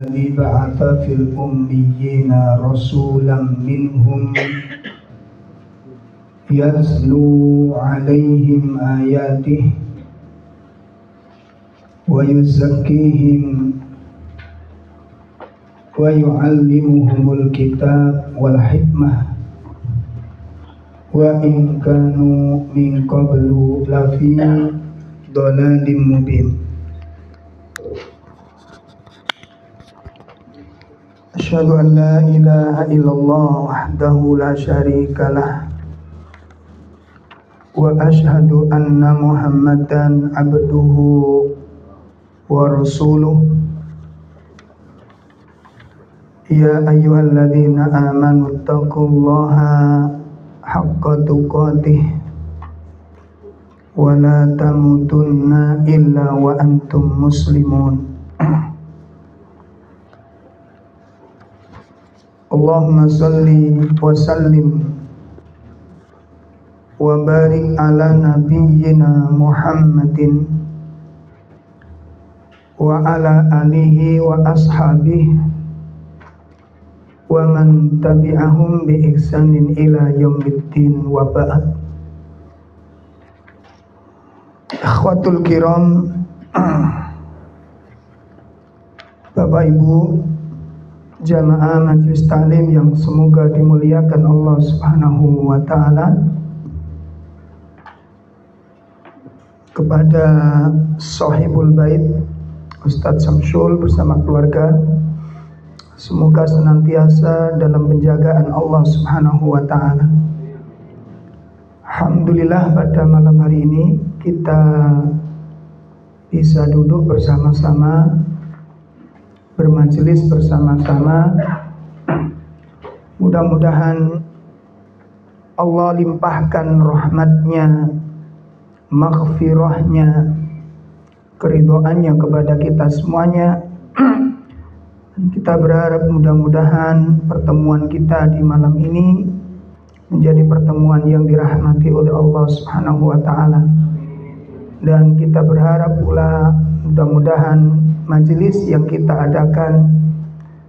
الذي بعث في الأميين رسولا منهم يتلو عليهم آياته ويزكيهم ويعلمهم الكتاب والحكمة وإن كانوا من قبل لفي ضلال مبين. أشهد أن لا إله إلا الله وحده لا شريك له وأشهد أن محمدا عبده ورسوله. يا أيها الذين آمنوا اتقوا الله حق تقاته ولا تموتن إلا وأنتم مسلمون. Allahumma salli wa sallim wa barik ala nabiyyina Muhammadin wa ala alihi wa ashabihi wa man tabi'ahum bi ihsanin ila yaumiddin wa ba'd. Akhwatul kiram, Bapak Ibu jamaah majelis taklim yang semoga dimuliakan Allah Subhanahu wa taala, kepada sahibul bait Ustadz Samsul bersama keluarga, semoga senantiasa dalam penjagaan Allah Subhanahu wa taala. Alhamdulillah pada malam hari ini kita bisa duduk bersama-sama, bermajelis bersama-sama. Mudah-mudahan Allah limpahkan rahmatnya, maghfirahnya, keridhoannya kepada kita semuanya. Dan kita berharap mudah-mudahan pertemuan kita di malam ini menjadi pertemuan yang dirahmati oleh Allah Subhanahu wa taala. Dan kita berharap pula mudah-mudahan majelis yang kita adakan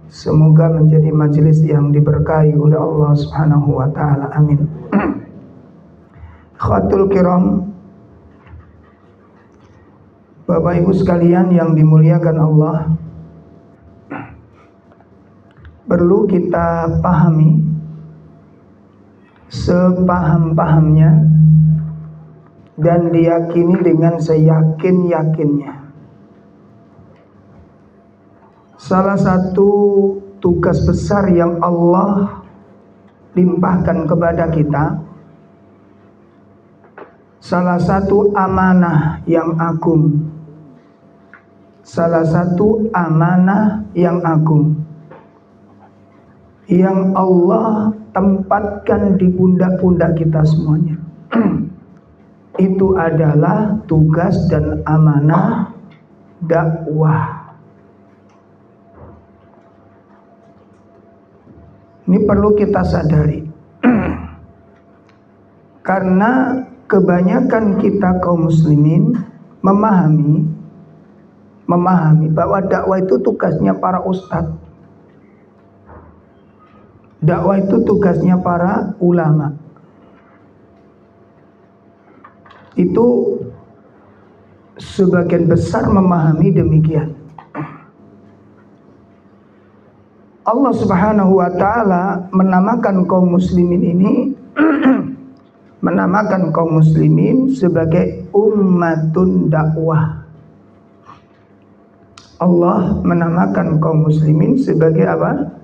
semoga menjadi majelis yang diberkahi oleh Allah Subhanahu wa taala. Amin. Khatul kiram, Bapak Ibu sekalian yang dimuliakan Allah, perlu kita pahami sepaham-pahamnya dan diyakini dengan seyakin-yakinnya. Salah satu tugas besar yang Allah limpahkan kepada kita, salah satu amanah yang agung, salah satu amanah yang agung yang Allah tempatkan di pundak-pundak kita semuanya. Itu adalah tugas dan amanah dakwah. Ini perlu kita sadari. Karena kebanyakan kita kaum muslimin memahami bahwa dakwah itu tugasnya para ustadz. Dakwah itu tugasnya para ulama. Itu sebagian besar memahami demikian. Allah Subhanahu wa taala menamakan kaum muslimin ini menamakan kaum muslimin sebagai ummatun dakwah. Allah menamakan kaum muslimin sebagai apa?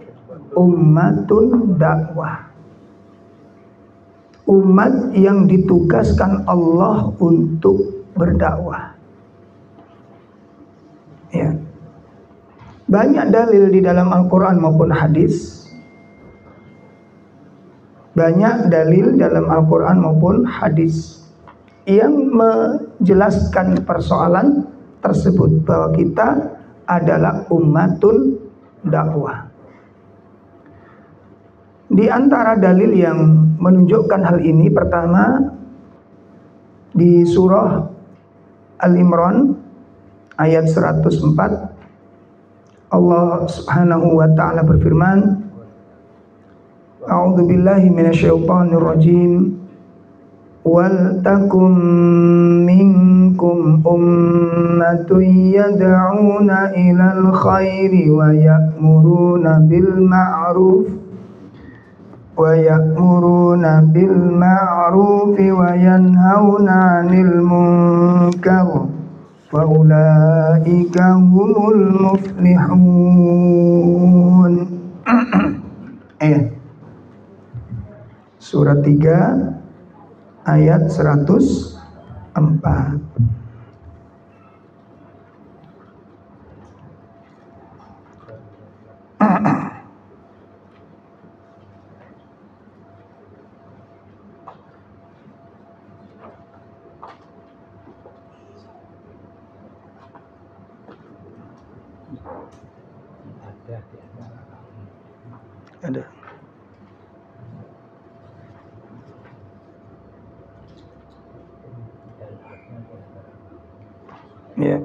Ummatun dakwah. Umat yang ditugaskan Allah untuk berdakwah. Ya. Banyak dalil di dalam Al-Quran maupun hadis. Banyak dalil dalam Al-Quran maupun hadis yang menjelaskan persoalan tersebut, bahwa kita adalah ummatun dakwah. Di antara dalil yang menunjukkan hal ini, pertama di surah Al-Imran ayat 104, Allah Subhanahu wa taala berfirman, A'udzu billahi minasyaitonir rajim. Wal takum minkum ummatun yad'una ilal khairi wa ya'muruna bil ma'ruf wa yanhauna 'anil munkar wa ulaika humul muflihun. Surat 3 ayat 104. Ada. Ya.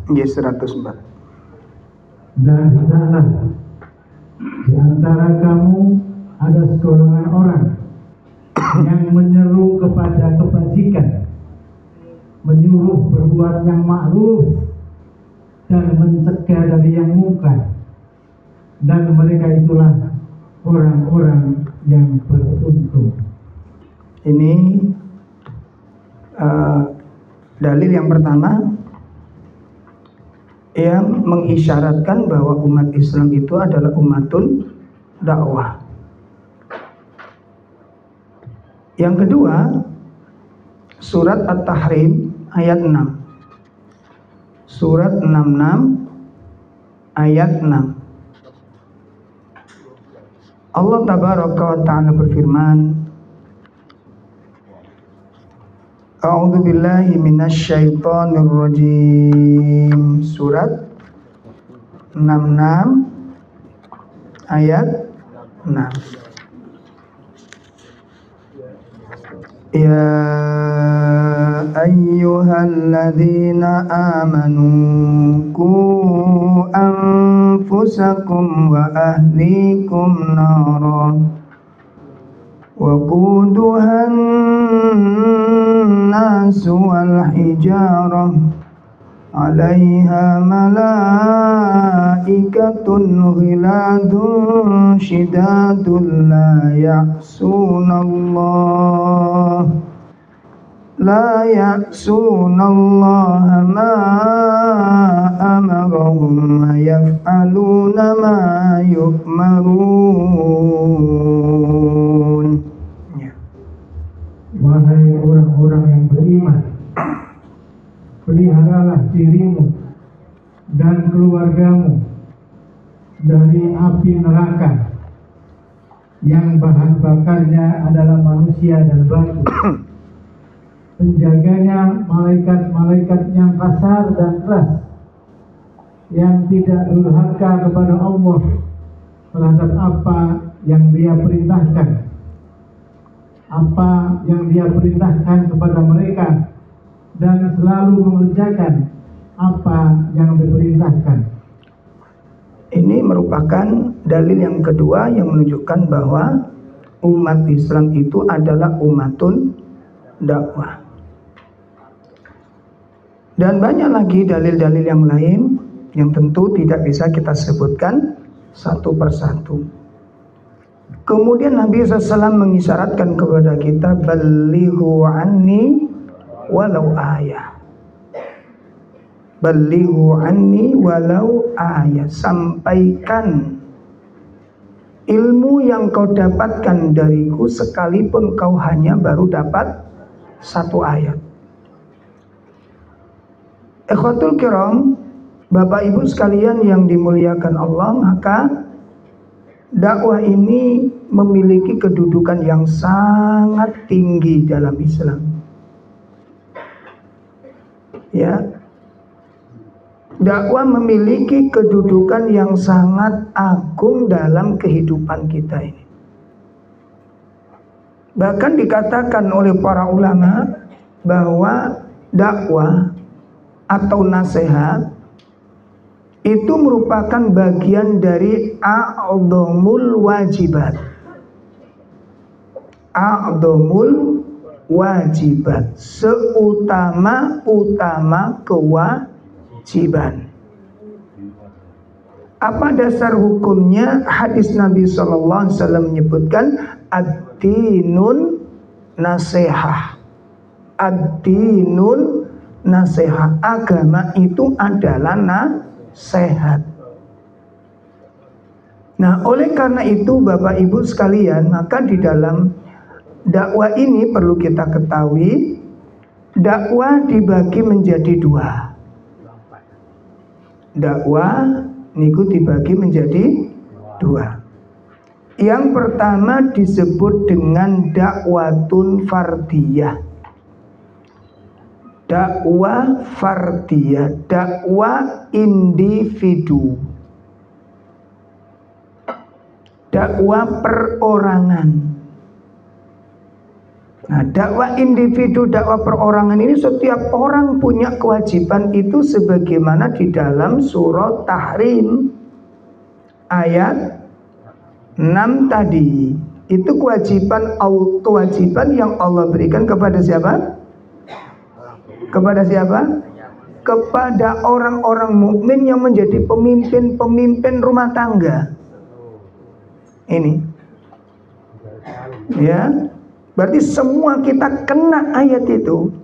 Ya 104. Dan hendaklah di antara kamu ada segolongan orang yang menyeru kepada kebajikan, menyuruh berbuat yang ma'ruf dan mencegah dari yang mungkar, dan mereka itulah orang-orang yang beruntung. Ini dalil yang pertama yang mengisyaratkan bahwa umat Islam itu adalah umatun dakwah. Yang kedua, surat At-Tahrim ayat 6. Surat 66 ayat 6. Allah tabaraka wa ta'ala berfirman, A'udzu billahi minasyaitonir rajim. Surat 66 ayat 6. Ya ayyuhalladzina amanu qu anfusakum wa ahlikum naran وقودها الناس والحجارة عليها ملائكة غلاظ شداد لا يعصون الله ما أمرهم ويفعلون ما يؤمرون. Wahai orang-orang yang beriman, peliharalah dirimu dan keluargamu dari api neraka yang bahan bakarnya adalah manusia dan batu. Penjaganya malaikat-malaikat yang kasar dan keras, yang tidak durhaka kepada Allah terhadap apa yang Dia perintahkan, apa yang Dia perintahkan kepada mereka, dan selalu mengerjakan apa yang diperintahkan. Ini merupakan dalil yang kedua yang menunjukkan bahwa umat Islam itu adalah umatun dakwah. Dan banyak lagi dalil-dalil yang lain yang tentu tidak bisa kita sebutkan satu persatu. Kemudian Nabi SAW mengisyaratkan kepada kita, Ballighu anni walau ayah. Ballighu anni walau ayah. Sampaikan ilmu yang kau dapatkan dariku sekalipun kau hanya baru dapat satu ayat. Ikhwatul kiram, Bapak Ibu sekalian yang dimuliakan Allah, maka dakwah ini memiliki kedudukan yang sangat tinggi dalam Islam. Ya, dakwah memiliki kedudukan yang sangat agung dalam kehidupan kita ini. Bahkan dikatakan oleh para ulama bahwa dakwah atau nasihat itu merupakan bagian dari a'dhamul wajibat. A'dhamul wajibat, seutama-utama kewajiban. Apa dasar hukumnya? Hadis Nabi SAW menyebutkan ad-dinun nasihah. Ad-dinun nasihah. Agama itu adalah nasihat. Nah, oleh karena itu Bapak Ibu sekalian, maka di dalam dakwah ini perlu kita ketahui, dakwah dibagi menjadi dua. Dakwah niku dibagi menjadi dua. Yang pertama disebut dengan dakwatun fardiyah. Dakwah fardiyah, dakwah individu, dakwah perorangan. Nah, dakwah individu, dakwah perorangan ini setiap orang punya kewajiban itu sebagaimana di dalam surah Tahrim ayat 6 tadi. Itu kewajiban yang Allah berikan kepada siapa? Kepada siapa? Kepada orang-orang mukmin yang menjadi pemimpin rumah tangga. Ini. Ya. Berarti semua kita kena ayat itu.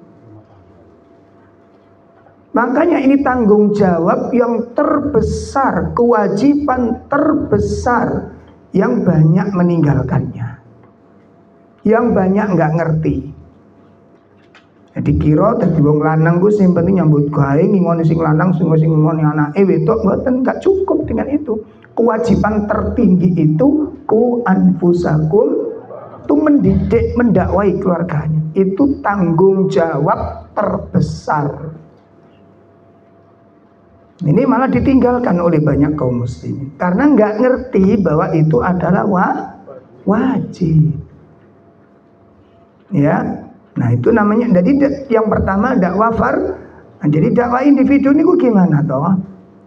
Makanya ini tanggung jawab yang terbesar, kewajiban terbesar yang banyak meninggalkannya, yang banyak nggak ngerti. Jadi kira dadi wong lanang ku sing penting nyambut gawe ngingoni sing lanang sing ngingoni anake wedok, mboten, nggak cukup dengan itu. Kewajiban tertinggi itu ku anfusakum, itu mendidik, mendakwai keluarganya. Itu tanggung jawab terbesar. Ini malah ditinggalkan oleh banyak kaum muslimin karena nggak ngerti bahwa itu adalah wajib. Ya, nah itu namanya. Jadi yang pertama dakwah nah, jadi dakwah individu ini gimana toh?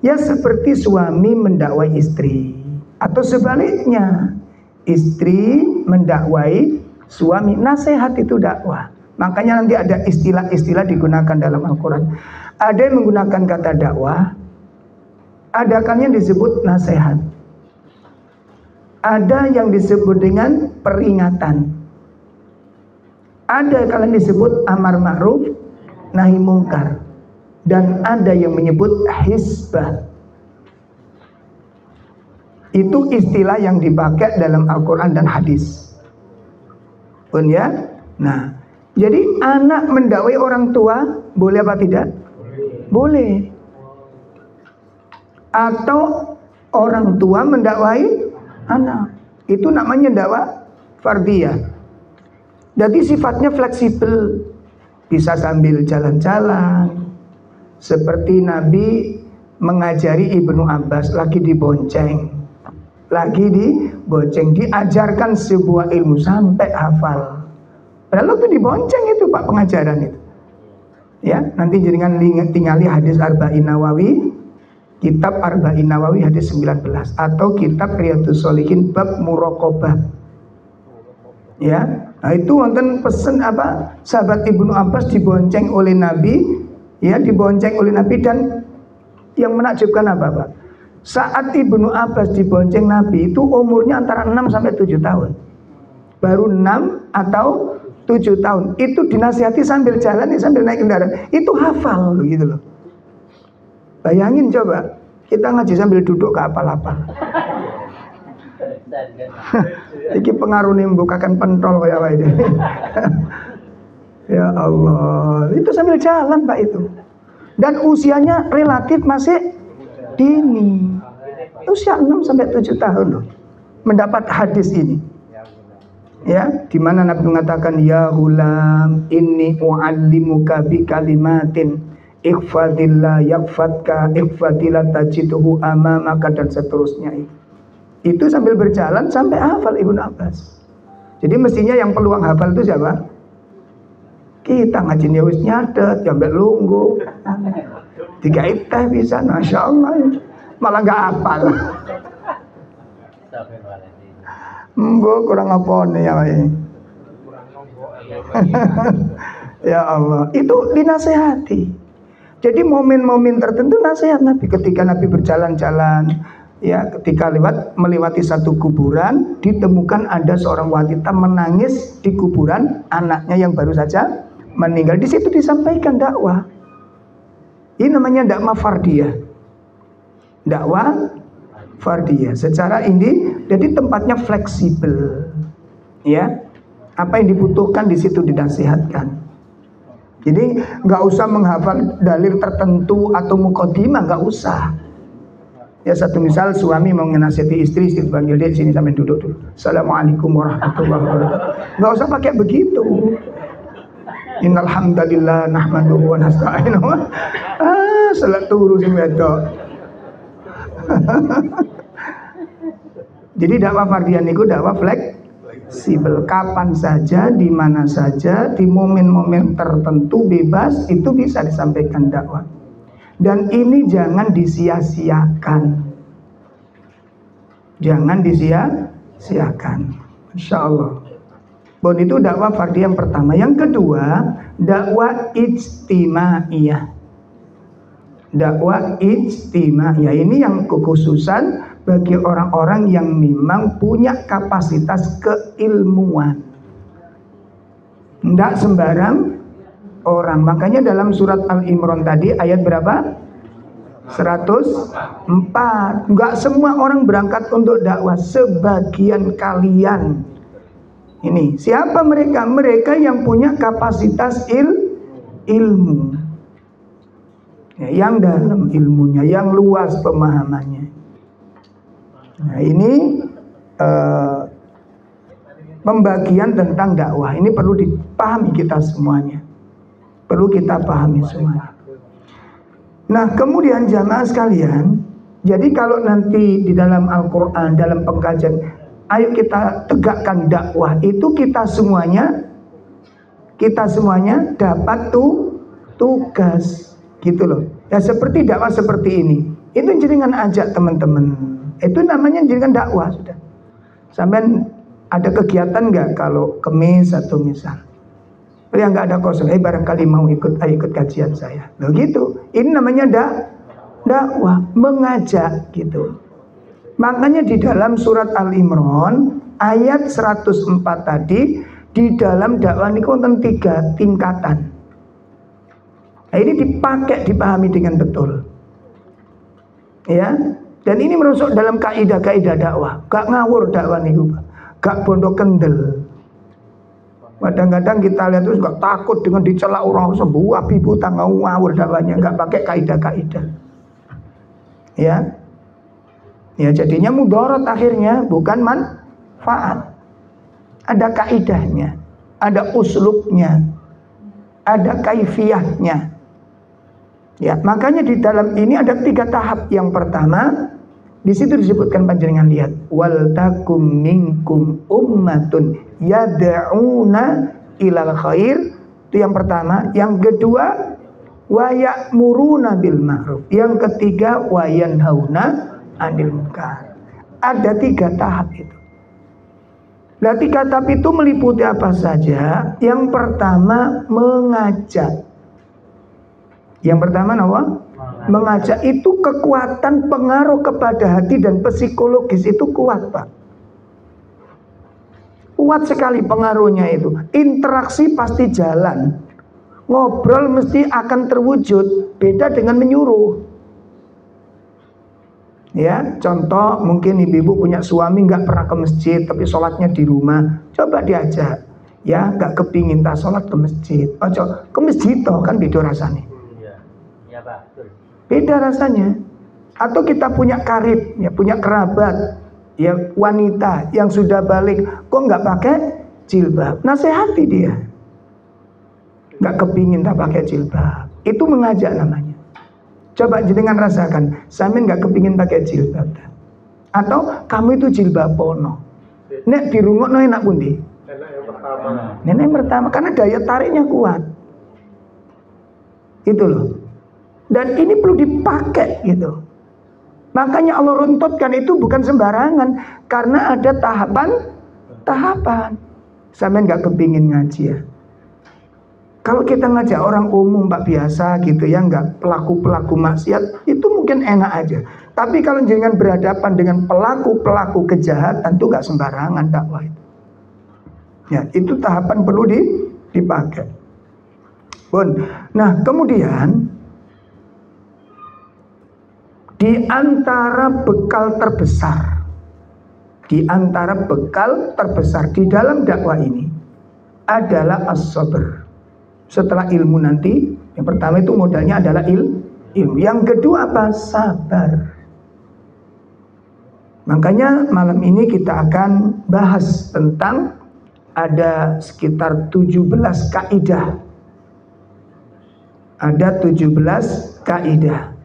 Ya seperti suami mendakwai istri atau sebaliknya. Istri mendakwai suami, nasihat itu dakwah. Makanya nanti ada istilah-istilah digunakan dalam Al-Quran. Ada yang menggunakan kata dakwah, ada kan yang disebut nasihat, ada yang disebut dengan peringatan, ada kalian disebut amar ma'ruf nahi mungkar, dan ada yang menyebut hisbah. Itu istilah yang dipakai dalam Al-Quran dan hadis. Pun ya. Nah, jadi anak mendakwai orang tua boleh apa tidak? Boleh. Atau orang tua mendakwai anak. Itu namanya dakwah fardiyah. Jadi sifatnya fleksibel. Bisa sambil jalan-jalan. Seperti Nabi mengajari Ibnu Abbas lagi dibonceng. Diajarkan sebuah ilmu sampai hafal. Padahal itu dibonceng itu Pak pengajaran itu. Ya, nanti jangan tinggali hadis Arba'in Nawawi, kitab Arba'in Nawawi hadis 19 atau kitab Riyadhus Shalihin bab muraqabah. Ya, nah itu wonten pesen apa? Sahabat Ibnu Abbas dibonceng oleh Nabi, ya dibonceng oleh Nabi, dan yang menakjubkan apa Pak? Saat Ibnu Abbas dibonceng Nabi itu umurnya antara 6 sampai 7 tahun. Baru 6 atau 7 tahun. Itu dinasihati sambil jalan, sambil naik kendaraan. Itu hafal gitu loh. Bayangin coba, kita ngaji sambil duduk ke hafal-hafal. Iki pengaruh nih membukakan pentol kayak apa ini. Ya Allah, itu sambil jalan Pak itu. Dan usianya relatif masih dini. Usia 6 sampai 7 tahun loh. mendapat hadis ini. Ya, di mana Nabi mengatakan ya hulam inni u'allimuka bi kalimatin ikhfadillah yakfadka ikhfadillah tajiduhu amamaka dan seterusnya. Itu sambil berjalan sampai hafal Ibnu Abbas. Jadi mestinya yang peluang hafal itu siapa? Kita ngaji ya wis nyatet, sampai lungguh. Digawe teh bisa, Masya Allah. Malah nggak hafal. Mbok kurang apa nih ya, ya Allah, itu dinasehati. Jadi momen-momen tertentu nasihat Nabi ketika Nabi berjalan-jalan, ya ketika melewati satu kuburan, ditemukan ada seorang wanita menangis di kuburan anaknya yang baru saja meninggal. Di situ disampaikan dakwah. Ini namanya dakwah fardiyah. Dakwah fardiyah secara ini, jadi tempatnya fleksibel, ya. Apa yang dibutuhkan di situ dinasihatkan. Jadi nggak usah menghafal dalil tertentu atau muqaddimah, nggak usah. Ya satu misal suami mau ngenasihati istri panggil dia sini sampai duduk dulu. Assalamualaikum warahmatullahi wabarakatuh. Nggak usah pakai begitu. Innal hamdalillah nahmaduhu wa nasta'inuhu. Salat turu sing wedok. Jadi dakwah fardiyah niku dakwah fleksibel, kapan saja, di mana saja, di momen-momen tertentu bebas itu bisa disampaikan dakwah. Dan ini jangan disia-siakan. Jangan disia-siakan. Insya Allah. Bon itu dakwah fardiyah yang pertama. Yang kedua, dakwah ijtimaiyah. Dakwah ijtimaiyah ini yang kekhususan bagi orang-orang yang memang punya kapasitas keilmuan. Tidak sembarang orang. Makanya dalam surat Al-Imran tadi ayat berapa? 104. Enggak semua orang berangkat untuk dakwah, sebagian kalian. Ini siapa mereka? Mereka yang punya kapasitas ilmu. Ya, yang dalam ilmunya, yang luas pemahamannya. Nah ini pembagian tentang dakwah. Ini perlu dipahami kita semuanya. Perlu kita pahami semuanya. Nah kemudian jamaah sekalian, jadi kalau nanti di dalam Al-Quran, dalam pengkajian, ayo kita tegakkan dakwah, itu kita semuanya dapat tugas. Gitu loh. Ya seperti dakwah seperti ini. Itu jenengan ajak teman-teman. Itu namanya jenengan dakwah sudah. Sampai ada kegiatan nggak kalau Kemis atau misal? Yang nggak ada kosong. Barangkali mau ikut kajian saya. Loh gitu. Ini namanya dakwah, mengajak gitu. Makanya di dalam surat Al-Imran ayat 104 tadi, di dalam dakwah ini konten 3 tingkatan. Nah, ini dipahami dengan betul. Ya, dan ini merusuk dalam kaidah-kaidah dakwah. Gak ngawur dakwah nih, gak bondo kendel. Kadang-kadang kita lihat terus gak takut dengan dicela orang sembuh, api buta ngawur dakwahnya, gak pakai kaidah-kaidah. Ya, jadinya mudarat akhirnya, bukan manfaat. Ada kaidahnya, ada uslubnya, ada kaifiyahnya. Ya, makanya di dalam ini ada 3 tahap. Yang pertama, di situ disebutkan panjenengan lihat, wal takum minkum ummatun yad'una ilal khair. Itu yang pertama. Yang kedua, wa ya'muruna bil ma'ruf. Yang ketiga, wa yanhauna 'anil munkar. Ada 3 tahap itu. Nah, 3 tahap itu meliputi apa saja? Yang pertama, mengajak. Yang pertama apa? Mengajak. Itu kekuatan pengaruh kepada hati dan psikologis itu kuat, Pak. Kuat sekali pengaruhnya itu. Interaksi pasti jalan. Ngobrol mesti akan terwujud. Beda dengan menyuruh. Ya, contoh mungkin ibu-ibu punya suami nggak pernah ke masjid tapi sholatnya di rumah. Coba diajak. Ya, nggak kepingin tak sholat ke masjid. Ke masjid toh kan beda rasanya. Beda rasanya. Atau kita punya karib, ya punya kerabat, ya wanita yang sudah balik kok nggak pakai jilbab, nasihati dia. Nggak kepingin tak pakai jilbab, itu mengajak namanya. Coba jenengan rasakan, sampean nggak kepingin pakai jilbab, atau kamu itu jilbabono, nek dirungokno enak pundi? Enak yang pertama. Nenek yang pertama, karena daya tariknya kuat, itu loh. Dan ini perlu dipakai gitu. Makanya Allah runtutkan itu bukan sembarangan, karena ada tahapan. Sampean nggak kepingin ngaji ya. Kalau kita ngajak orang umum Pak biasa gitu ya, nggak pelaku-pelaku maksiat, itu mungkin enak aja. Tapi kalau jangan berhadapan dengan pelaku-pelaku kejahatan, itu nggak sembarangan dakwah itu. Ya, itu tahapan perlu dipakai. Bun. Nah, kemudian di antara bekal terbesar di dalam dakwah ini adalah as-sabr. Setelah ilmu nanti, yang pertama itu modalnya adalah ilmu. Yang kedua apa? Sabar. Makanya malam ini kita akan bahas tentang ada sekitar 17 kaidah. Ada 17 kaidah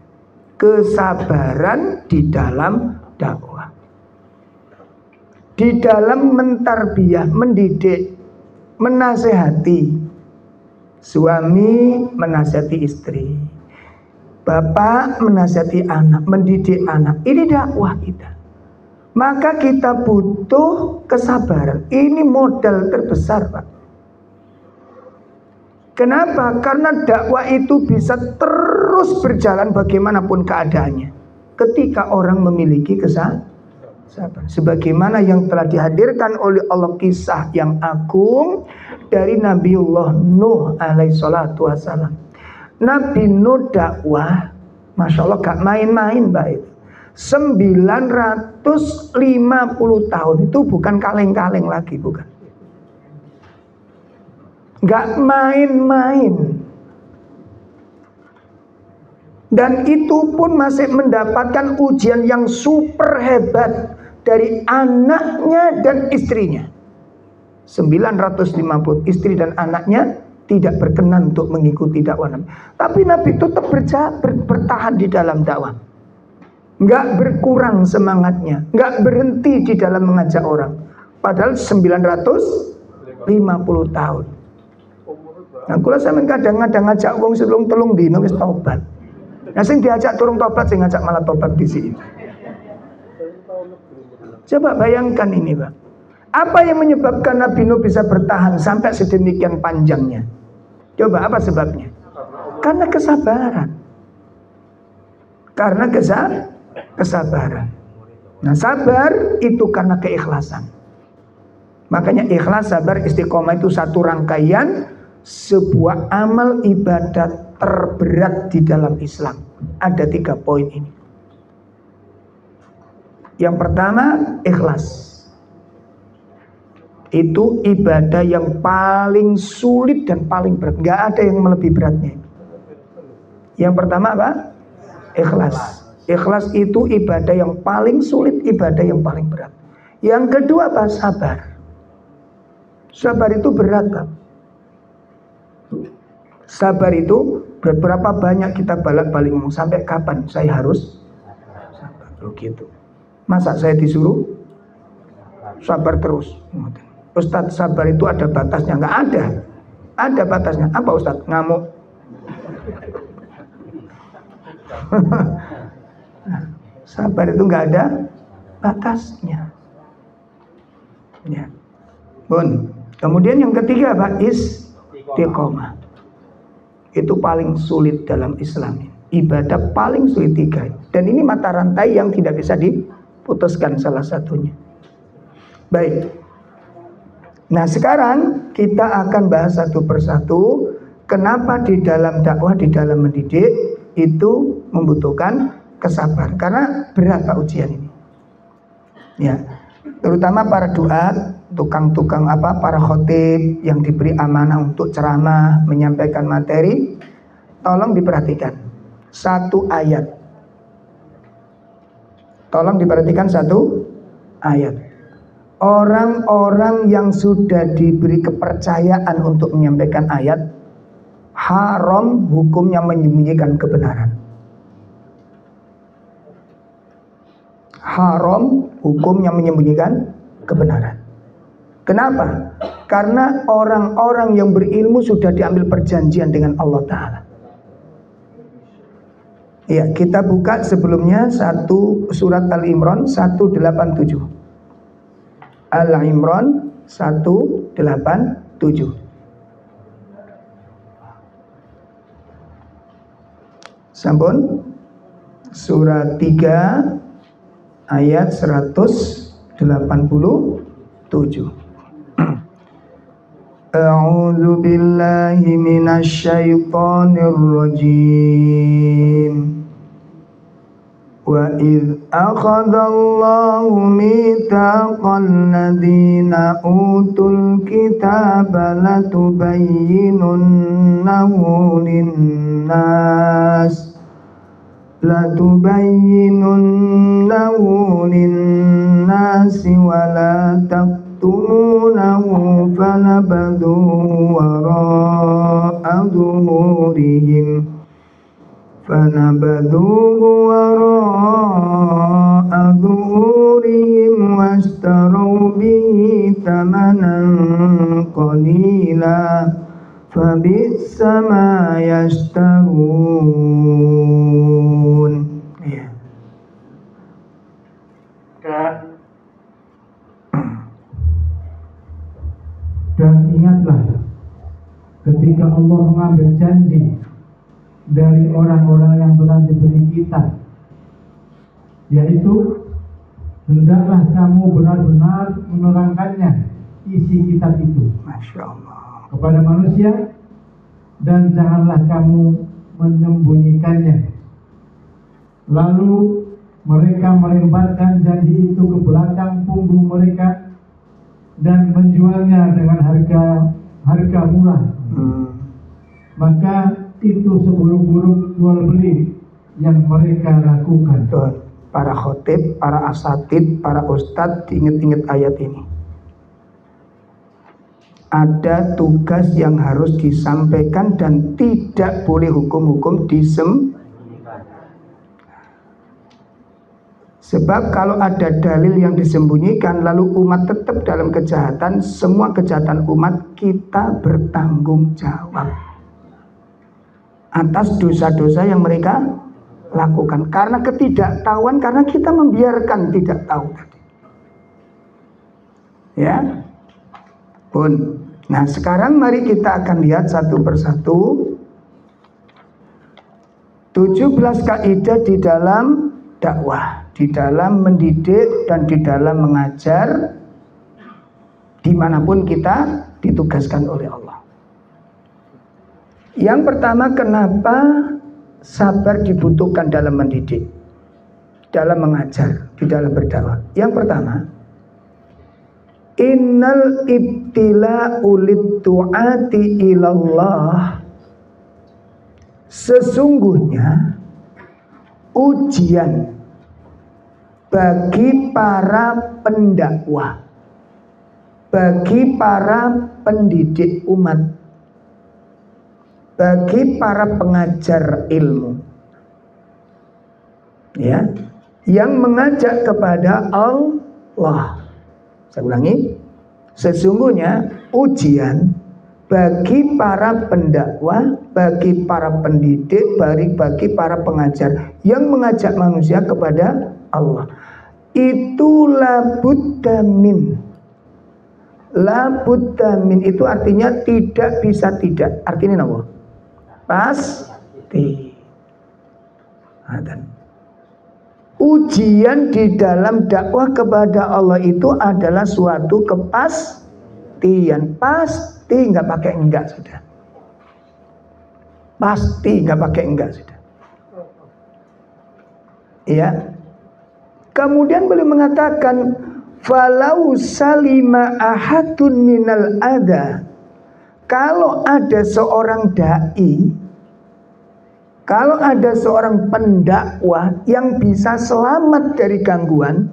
kesabaran di dalam dakwah. Di dalam mentarbiyah, mendidik, menasehati. Suami menasihati istri, bapak menasihati anak, mendidik anak. Ini dakwah kita. Maka kita butuh kesabaran. Ini modal terbesar, Pak. Kenapa? Karena dakwah itu bisa terus berjalan bagaimanapun keadaannya, ketika orang memiliki kesabaran. Sebagaimana yang telah dihadirkan oleh Allah kisah yang agung dari Nabiullah Nuh alaihi salatu wassalam. Nabi Nuh dakwah, Masya Allah gak main-main Mbak itu. 950 tahun itu bukan kaleng-kaleng lagi, bukan. Gak main-main. Dan itu pun masih mendapatkan ujian yang super hebat dari anaknya dan istrinya. 950 istri dan anaknya tidak berkenan untuk mengikuti dakwah Nabi. Tapi Nabi tetap bertahan di dalam dakwah. Nggak berkurang semangatnya, nggak berhenti di dalam mengajak orang. Padahal 950 tahun. Nah, kula sampeyan kadang-kadang ngajak wong sebelum telung dino wis tobat. Nah, sing diajak turun tobat, sing ngajak malah tobat di sini. Coba bayangkan ini, Pak. Apa yang menyebabkan Nabi Nuh bisa bertahan sampai sedemikian panjangnya? Coba apa sebabnya? Karena kesabaran. Karena kesabaran. Nah, sabar itu karena keikhlasan. Makanya ikhlas, sabar, istiqomah itu satu rangkaian sebuah amal ibadat terberat di dalam Islam. Ada 3 poin ini. Yang pertama, ikhlas. Itu ibadah yang paling sulit dan paling berat. Gak ada yang lebih beratnya. Yang pertama apa? Ikhlas. Ikhlas itu ibadah yang paling sulit, ibadah yang paling berat. Yang kedua apa? Sabar. Sabar itu berat, Pak. Sabar itu berapa banyak kita balik-balik ngomong, sampai kapan saya harus sabar? Begitu. Masa saya disuruh sabar terus? Ustadz, sabar itu ada batasnya? Nggak ada. Ada batasnya. Apa Ustadz? Ngamuk. Sabar itu nggak ada batasnya. Ya. Bun. Kemudian yang ketiga Pak, istiqomah. Itu paling sulit dalam Islam. Ibadah paling sulit 3. Dan ini mata rantai yang tidak bisa diputuskan salah satunya. Baik. Nah, sekarang kita akan bahas satu persatu. Kenapa di dalam dakwah, di dalam mendidik itu membutuhkan kesabaran. Karena berat Pak ujian ini. Ya. Terutama para duat, tukang-tukang para khotib yang diberi amanah untuk ceramah, menyampaikan materi, tolong diperhatikan satu ayat. Tolong diperhatikan satu ayat. Orang-orang yang sudah diberi kepercayaan untuk menyampaikan ayat, haram hukumnya menyembunyikan kebenaran. Haram hukumnya menyembunyikan kebenaran. Kenapa? Karena orang-orang yang berilmu sudah diambil perjanjian dengan Allah Ta'ala. Ya, kita buka sebelumnya surat Al-Imran 187. Al-Imran 187. Sampun surat 3 ayat 187. A'udzu billahi minasyaitonir rajim. Wa idz akhadallahu mitsaqal ladzina utul kitaba latubayyinunnahu lin-nas lin-nasi wa la taktumunahu fanabadhuhu wara'a dhuhurihim washtaraw bihi thamanan qalila fabi'sa ma yashtarun. Ya. Dan ingatlah ketika Allah mengambil janji dari orang-orang yang telah diberi kitab, yaitu hendaklah kamu benar-benar menerangkannya, isi kitab itu, Masya Allah, kepada manusia, dan janganlah kamu menyembunyikannya. Lalu mereka melemparkan janji itu ke belakang punggung mereka dan menjualnya dengan harga murah. Maka itu seburuk-buruk jual beli yang mereka lakukan. Para khotib, para asatid, para ustadz, diingat-ingat ayat ini. Ada tugas yang harus disampaikan dan tidak boleh hukum-hukum disembunyikan. Sebab kalau ada dalil yang disembunyikan lalu umat tetap dalam kejahatan, semua kejahatan umat kita bertanggung jawab atas dosa-dosa yang mereka lakukan karena ketidaktahuan, karena kita membiarkan tidak tahu tadi. Ya. Pun. Nah, sekarang mari kita akan lihat satu persatu 17 kaidah di dalam dakwah, di dalam mendidik dan di dalam mengajar dimanapun kita ditugaskan oleh Allah. Yang pertama, kenapa sabar dibutuhkan dalam mendidik, dalam mengajar, di dalam berdakwah? Yang pertama, innal ibtila'u lid-du'ati ilallah, sesungguhnya ujian bagi para pendakwah, bagi para pendidik umat, bagi para pengajar ilmu, ya, yang mengajak kepada Allah. Saya ulangi, sesungguhnya ujian bagi para pendakwah, bagi para pendidik, bagi para pengajar yang mengajak manusia kepada Allah. Itu labuddamin. Labuddamin itu artinya tidak bisa tidak. Artinya apa? Pasti. Ujian di dalam dakwah kepada Allah itu adalah suatu kepastian. Pasti, nggak pakai enggak sudah. Pasti, nggak pakai enggak sudah. Iya. Kemudian beliau mengatakan, falau salima ahadun minal adha. Kalau ada seorang dai, kalau ada seorang pendakwah yang bisa selamat dari gangguan,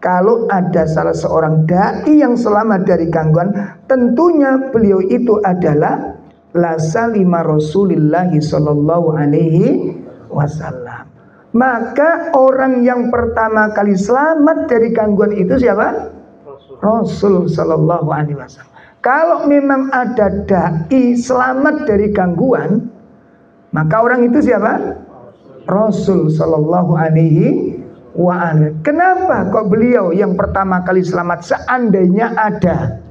Kalau ada salah seorang dai yang selamat dari gangguan, tentunya beliau itu adalah la salima Rasulullah sallallahu alaihi wasallam. Maka orang yang pertama kali selamat dari gangguan itu siapa? Rasul sallallahu alaihi wasallam. Kalau memang ada dai selamat dari gangguan, maka orang itu siapa? Rasul sallallahu alaihi wasallam. Kenapa kok beliau yang pertama kali selamat? Seandainya ada,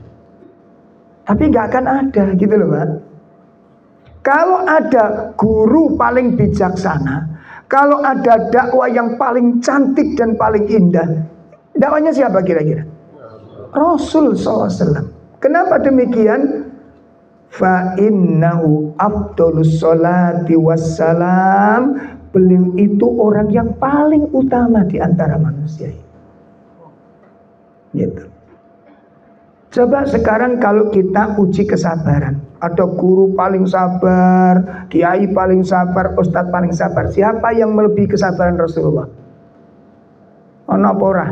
tapi nggak akan ada, gitu loh Pak. Kalau ada guru paling bijaksana, kalau ada dakwah yang paling cantik dan paling indah, dakwahnya siapa kira-kira? Rasul SAW. Kenapa demikian? Fa innahu afdhalus sholati wassalam. Beliau itu orang yang paling utama di antara manusia. Gitu. Coba sekarang kalau kita uji kesabaran, ada guru paling sabar, kiai paling sabar, ustadz paling sabar. Siapa yang melebihi kesabaran Rasulullah? Ono apa ora?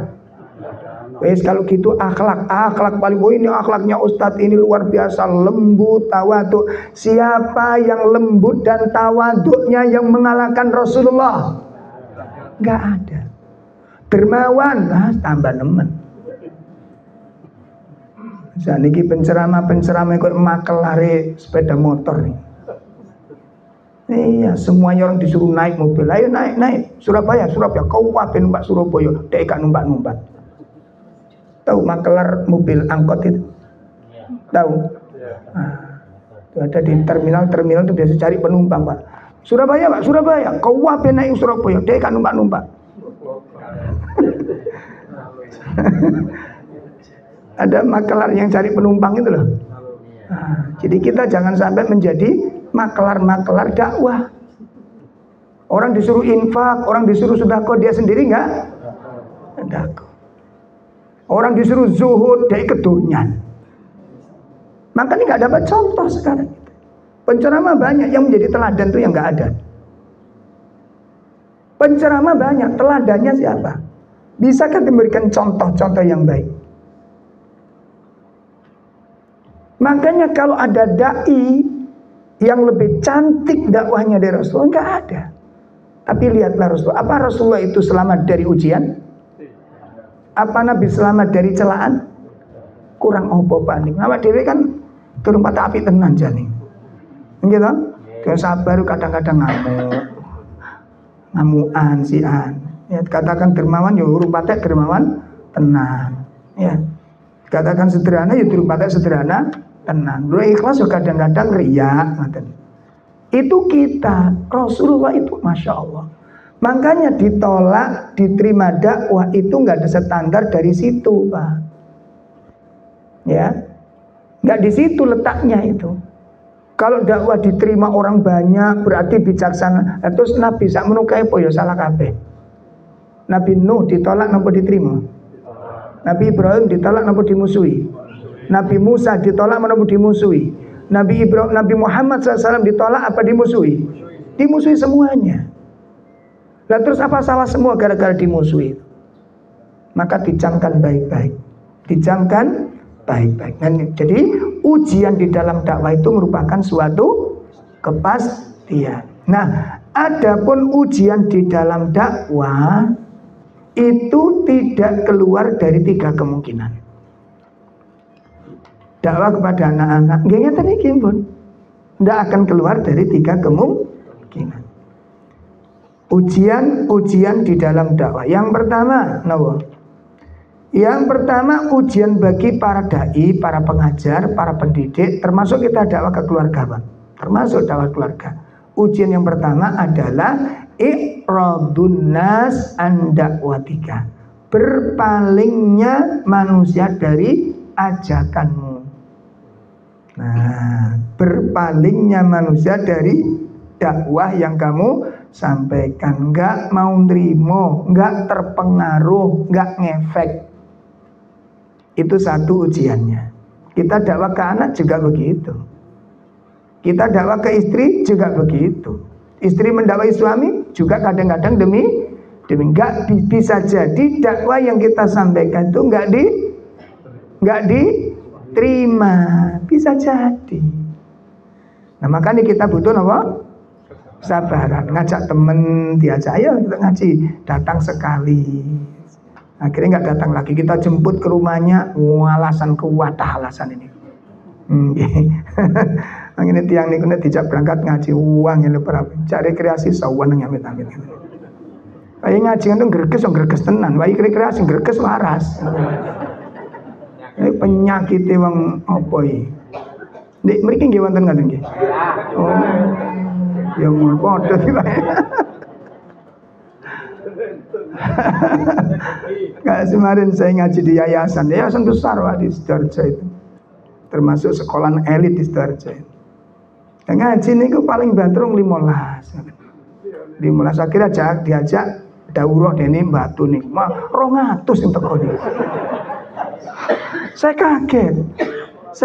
Wes kalau gitu akhlak paling, oh ini akhlaknya ustadz ini luar biasa, lembut, tawaduk. Siapa yang lembut dan tawaduknya yang mengalahkan Rasulullah? Enggak ada. Dermawan, tambah nemen. Saniki penceramah kok makelare sepeda motor nih. Iya, semuanya orang disuruh naik mobil. Ayo naik. Surabaya. Kau wae numpak Surabaya, dek gak numpak. Tahu makelar mobil angkot itu? Tahu? Itu ada di terminal itu biasa cari penumpang, Pak. Surabaya. Kau wae naik Surabaya, dek gak numpak. Ada makelar yang cari penumpang itu loh. Jadi kita jangan sampai menjadi makelar dakwah. Orang disuruh infak, orang disuruh sedekah, dia sendiri enggak sedekah. Orang disuruh zuhud, dia kedonyan. Makanya enggak dapat contoh sekarang. Penceramah banyak yang menjadi teladan itu yang enggak ada. Penceramah banyak, teladannya siapa? Bisakah memberikan contoh-contoh yang baik? Makanya kalau ada dai yang lebih cantik dakwahnya dari Rasulullah, enggak ada. Tapi lihatlah Rasulullah. Apa Rasulullah itu selamat dari ujian? Apa Nabi selamat dari celaan? Kurang opo panik. Awak dhewe kan turun patah api tenan jane. Gitu? Dia sabar kadang-kadang ngamuan sian. Ya, katakan dermawan ya urung patek dermawan tenan. Ya. Katakan sederhana ya durung patek sederhana tenan. Lu ikhlas kadang-kadang riya. Itu kita, Rasulullah itu Masya Allah. Makanya ditolak, diterima dakwah itu nggak ada standar dari situ, Pak. Ya, nggak di situ letaknya itu. Kalau dakwah diterima orang banyak berarti bijaksana. Terus Nabi sak menukai po ya salah kabeh. Nabi Nuh ditolak napa diterima? Nabi Ibrahim ditolak napa dimusuhi? Nabi Musa ditolak napa dimusuhi? Nabi Muhammad SAW ditolak apa dimusuhi? Dimusuhi semuanya. Nah terus apa salah semua gara-gara dimusuhi? Maka dijamkan baik-baik. Dijamkan baik-baik. Dan jadi ujian di dalam dakwah itu merupakan suatu kepastian. Nah, adapun ujian di dalam dakwah itu tidak keluar dari 3 kemungkinan. Dakwah kepada anak-anak nggih tadi pun tidak akan keluar dari 3 kemungkinan. Ujian di dalam dakwah. Yang pertama, Yang pertama ujian bagi para dai, para pengajar, para pendidik, termasuk kita dakwah ke keluarga, Pak. Termasuk dakwah keluarga. Ujian yang pertama adalah i'radun nas an dakwatika. Berpalingnya manusia dari ajakanmu. Nah, berpalingnya manusia dari dakwah yang kamu sampaikan, enggak mau nerimo, enggak terpengaruh, enggak ngefek. Itu satu ujiannya. Kita dakwah ke anak juga begitu. Kita dakwah ke istri juga begitu. Istri mendakwahi suami juga kadang-kadang Enggak bisa jadi dakwah yang kita sampaikan itu enggak diterima, bisa jadi. Nah makanya kita butuh apa? Sabaran. Ngajak temen diajak, ayo kita ngaji, datang sekali. Akhirnya nggak datang lagi, kita jemput ke rumahnya, alasan kuat alasan ini. Ini tiang niku dijak berangkat ngaji uang ini berapa? Cari rekreasi sawan yang amit-amit. Ayo ngaji itu greges tenan, wae rekreasi greges waras. Penyakit wong apa iki? Nek mriki nggih wonten ngoten nggih. Oh. Ya mun padha iki wae. Kayak kemarin saya ngaji di yayasan besar di Sidoarjo itu. Termasuk sekolah elit di Sidoarjo. Ngaji niku paling banter 15. 15 akhirnya diajak daurah dene Batu nih, 200 yang teko nih. Saya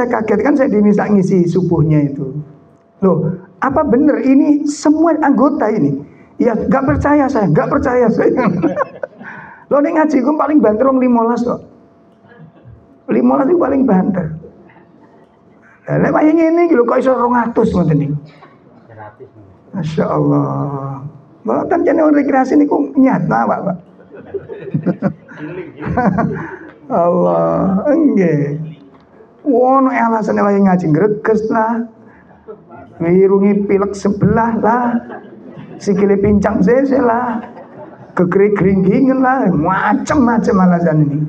kaget kan saya diminta ngisi subuhnya itu. Loh, apa bener ini semua anggota ini? Ya nggak percaya saya. Loh nih ngaji gue paling banter 15 kok. 15 itu paling banter. Lah lek ngene iki lho kok iso 200 ngoten niku. Masya Allah. Mboten jane rekreasi niku nyata, Pak. Allah, nggih. Wono alasane wae ngaji greges lah. Wirungi pilek sebelah lah. Sikile pincang sese lah. Gegering-geringingan lah, macam-macam alasan ini.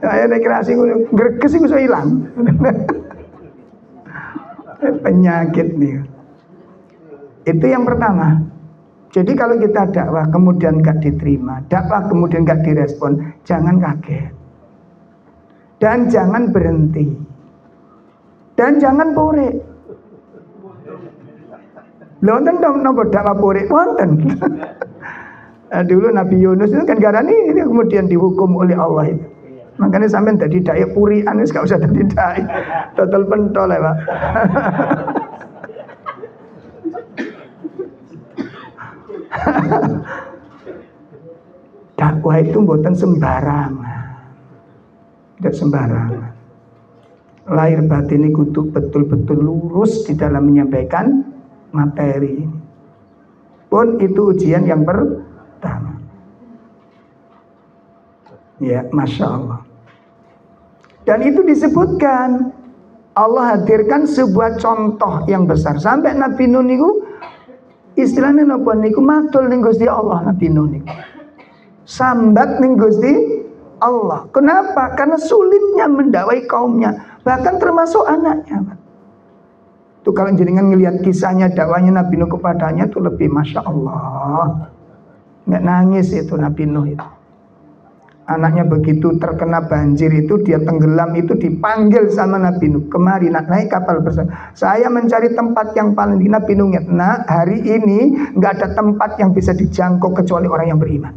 Ayo rekreasi greges iku iso ilang. Penyakit nih. Itu yang pertama. Jadi kalau kita dakwah kemudian gak diterima, dakwah kemudian gak direspon, jangan kaget. Dan jangan berhenti. Dan jangan pore. Wonten napa dakwah pore? Wonten. Dulu Nabi Yunus itu kan garani ini kemudian dihukum oleh Allah itu. Makanya sampean dadi dai purian wis gak usah dadi dai. Total pentol ya, Pak. Dakwah itu mboten sembarangan. Tidak sembarangan. Lahir batin ini kudu betul-betul lurus di dalam menyampaikan materi. Pun itu ujian yang pertama. Ya, Masya Allah. Dan itu disebutkan Allah hadirkan sebuah contoh yang besar. Sampai Nabi Nuh niku istilahnya napa niku matul ning Gusti Allah. Nabi Nuh niku sambat ning Gusti Allah. Kenapa? Karena sulitnya mendakwai kaumnya, bahkan termasuk anaknya. Itu kalau jenengan ngelihat kisahnya dakwahnya Nabi Nuh kepadanya itu lebih Masya Allah. Nggak nangis itu Nabi Nuh itu. Anaknya begitu terkena banjir itu, dia tenggelam itu, dipanggil sama Nabi Nuh. Kemari nak naik kapal bersama. Saya mencari tempat yang paling tinggi. Nabi Nuh ingat, nah hari ini nggak ada tempat yang bisa dijangkau kecuali orang yang beriman.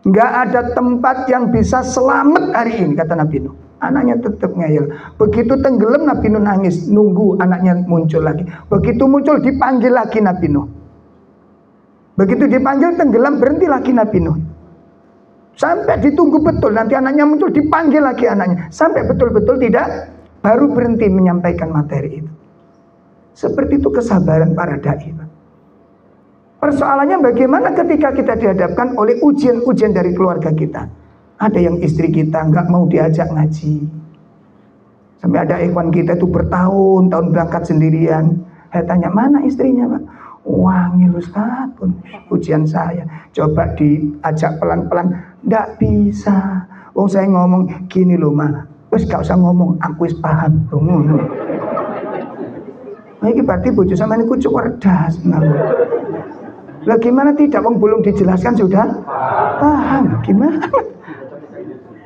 Nggak ada tempat yang bisa selamat hari ini, kata Nabi Nuh. Anaknya tetap ngeyel. Begitu tenggelam Nabi Nuh nangis, nunggu anaknya muncul lagi. Begitu muncul dipanggil lagi Nabi Nuh. Begitu dipanggil tenggelam, berhenti lagi Nabi Nuh. Sampai ditunggu betul, nanti anaknya muncul, dipanggil lagi anaknya. Sampai betul-betul tidak, baru berhenti menyampaikan materi itu. Seperti itu kesabaran para dai. Persoalannya bagaimana ketika kita dihadapkan oleh ujian-ujian dari keluarga kita. Ada yang istri kita nggak mau diajak ngaji. Sampai ada ikhwan kita itu bertahun-tahun berangkat sendirian. Saya tanya, mana istrinya, Pak? Wangi Ustaz pun ujian saya. Coba diajak pelan-pelan, nggak bisa. Oh saya ngomong gini loh mah, wes gak usah ngomong, aku wis paham. Nah ini berarti bojo sama ini kucuk werdas. Lah gimana tidak? Wong belum dijelaskan sudah paham. Gimana?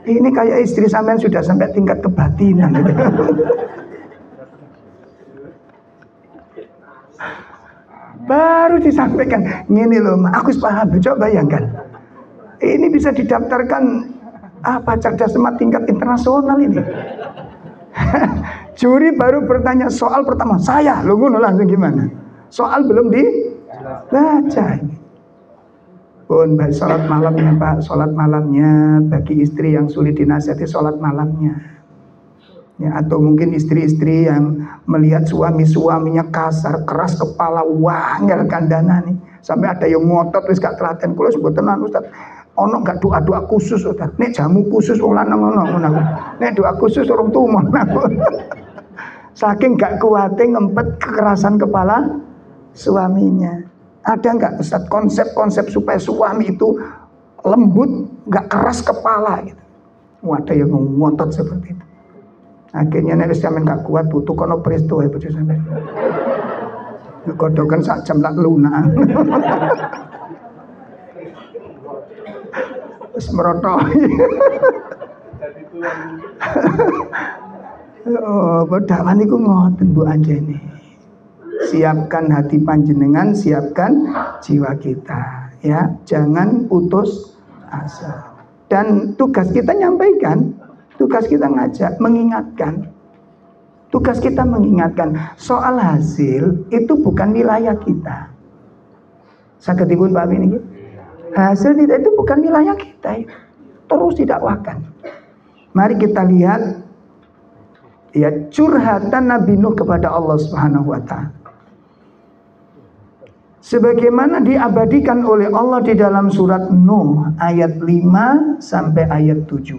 Ini kayak istri sampean sudah sampai tingkat kebatinan. Baru disampaikan, gini loh, aku paham. Coba bayangkan, ini bisa didaftarkan apa cerdas cermat tingkat internasional ini. Juri baru bertanya soal pertama, saya lo ngono langsung gimana? Soal belum Baca. Pun baik sholat malamnya Pak, sholat malamnya bagi istri yang sulit dinasihati, sholat malamnya. Ya, atau mungkin istri-istri yang melihat suaminya kasar, keras kepala, wangel kandana nih, sampai ada yang ngotot wis gak telaten. Kula sebut tenan Ustaz, ono gak doa-doa khusus Ustaz? Nek jamu khusus wong lanang ono ngono. Nek doa khusus urung tumun aku. Saking gak kuate ngempet kekerasan kepala suaminya. Ada nggak Ustaz konsep-konsep supaya suami itu lembut, nggak keras kepala gitu? Ada yang ngotot seperti itu. Akhirnya nek sampean gak kuat butuh kono presto ya bojo sampean. Kodokan sak jam lak lunak. Wis merotohi. Oh, dakwah niku ngoten Bu Anjene. Siapkan hati panjenengan, siapkan jiwa kita, ya. Jangan putus asa. Dan tugas kita nyampaikan, tugas kita ngajak, mengingatkan. Tugas kita mengingatkan soal hasil itu bukan wilayah kita. Sakitipun Pak ini, hasil itu bukan wilayah kita. Terus didakwakan. Mari kita lihat ya curhatan Nabi Nuh kepada Allah Subhanahu wa taala. Sebagaimana diabadikan oleh Allah di dalam surat Nuh ayat 5 sampai ayat 7.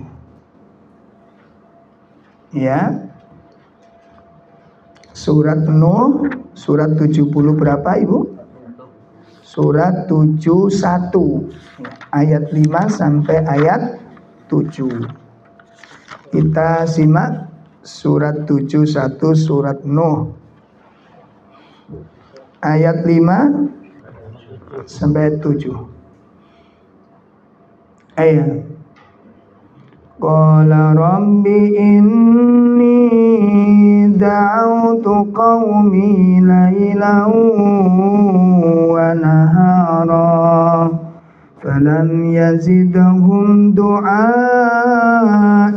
Ya. Surat Nuh surat 70 berapa Ibu? Surat 71 ayat 5 sampai ayat 7. Kita simak surat 71 surat Nuh ayat 5 sampai 7. Ayat. Qala rabbi inni da'utu qaumi laylan wa nahara falam yazidhum du'ai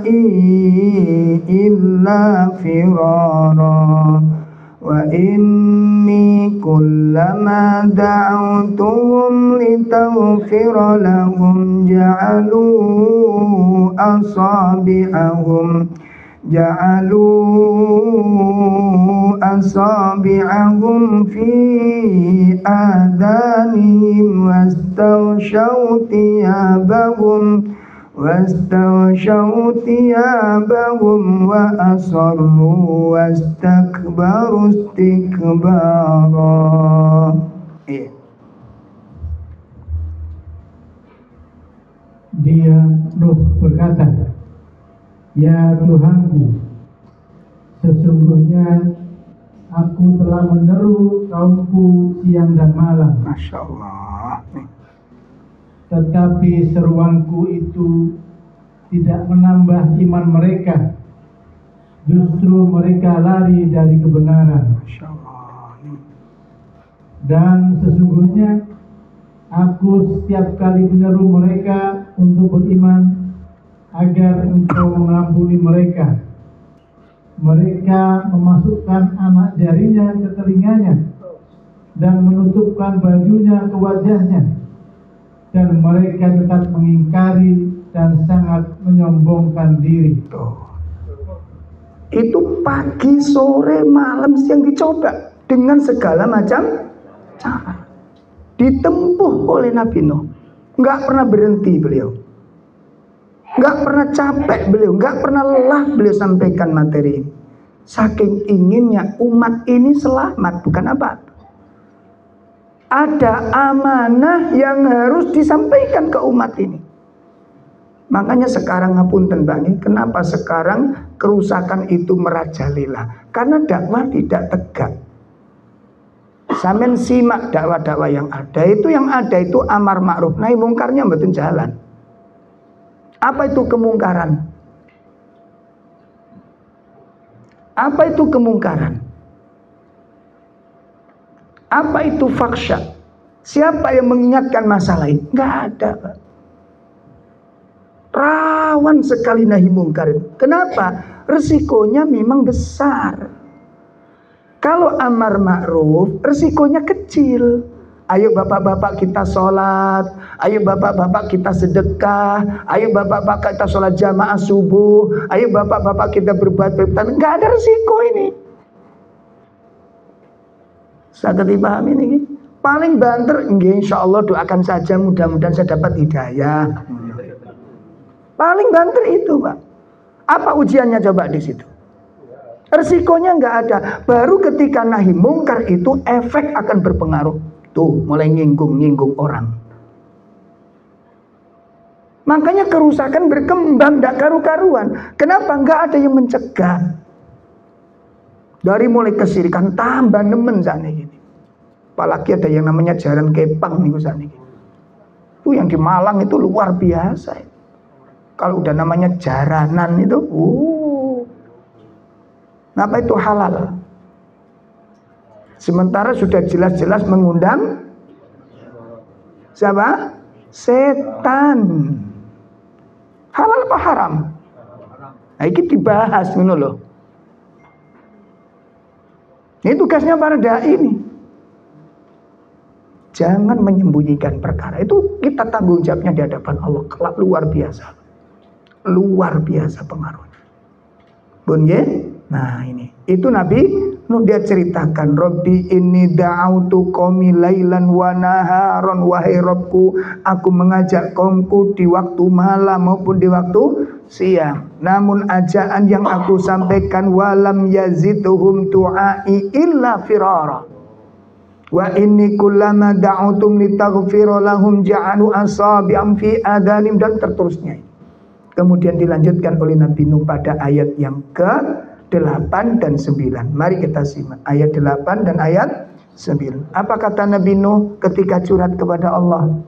illa firara wa inni kullama da'utuhum litaghfira lahum ja'alu asabi'ahum fi adanihim wastawshaw thiyabahum wa asarru wastakbaru istikbara. Dia Nuh berkata, ya Tuhanku, sesungguhnya aku telah menyeru kaumku siang dan malam. Masya Allah. Tetapi seruanku itu tidak menambah iman mereka. Justru mereka lari dari kebenaran. Masya Allah. Dan sesungguhnya aku setiap kali menyeru mereka untuk beriman agar engkau mengampuni mereka. Mereka memasukkan anak jarinya ke telinganya dan menutupkan bajunya ke wajahnya. Dan mereka tetap mengingkari dan sangat menyombongkan diri. Itu pagi, sore, malam, siang dicoba dengan segala macam cara. Ditempuh oleh Nabi Nuh. Nggak pernah berhenti beliau. Nggak pernah capek beliau. Nggak pernah lelah beliau sampaikan materi ini. Saking inginnya umat ini selamat, bukan apa-apa. Ada amanah yang harus disampaikan ke umat ini. Makanya sekarang ngapunten Bang, kenapa sekarang kerusakan itu merajalela? Karena dakwah tidak tegak. Sampeyan simak dakwah-dakwah yang ada itu amar ma'ruf nahi mungkarnya mboten jalan. Apa itu kemungkaran? Apa itu kemungkaran? Apa itu faksha? Siapa yang mengingatkan masalah ini? Nggak ada, Pak. Rawan sekali nahi mungkar. Kenapa? Resikonya memang besar. Kalau amar ma'ruf, resikonya kecil. Ayo bapak-bapak kita sholat, ayo bapak-bapak kita sedekah, ayo bapak-bapak kita sholat jamaah subuh, ayo bapak-bapak kita berbuat baik. Nggak ada resiko ini. Saya dipahami ini. Paling banter, insya Allah doakan saja, mudah-mudahan saya dapat hidayah. Paling banter itu, Pak. Apa ujiannya coba di situ? Resikonya nggak ada. Baru ketika nahi mungkar itu efek akan berpengaruh. Tuh, mulai nyinggung orang. Makanya kerusakan berkembang, tidak karu-karuan. Kenapa? Nggak ada yang mencegah. Dari mulai kesirikan tambah nemen sana gini. Apalagi ada yang namanya jaran kepang nih sana gini. Itu yang di Malang itu luar biasa. Kalau udah namanya jaranan itu, kenapa itu halal? Sementara sudah jelas-jelas mengundang siapa? Setan. Halal apa haram? Nah, ini dibahas ngono loh. Ini tugasnya para dai ini. Jangan menyembunyikan perkara. Itu kita tanggung jawabnya di hadapan Allah. Kelak luar biasa. Luar biasa pengaruhnya. Bun ya? Nah ini. Itu Nabi Nuh dia ceritakan, Rabbi inni da'autu qaumi lailan wa naharon, wahai Rabbku, aku mengajak kaumku di waktu malam maupun di waktu siang. Namun ajaan yang aku sampaikan walam yazidhum du'ai illa firara. Wa inni kullama da'utum litaghfira lahum ja'alu asabi'am fi adanim, dan terterusnya. Kemudian dilanjutkan oleh Nabi Nuh pada ayat yang ke-8 dan 9. Mari kita simak ayat 8 dan ayat 9. Apa kata Nabi Nuh ketika curhat kepada Allah?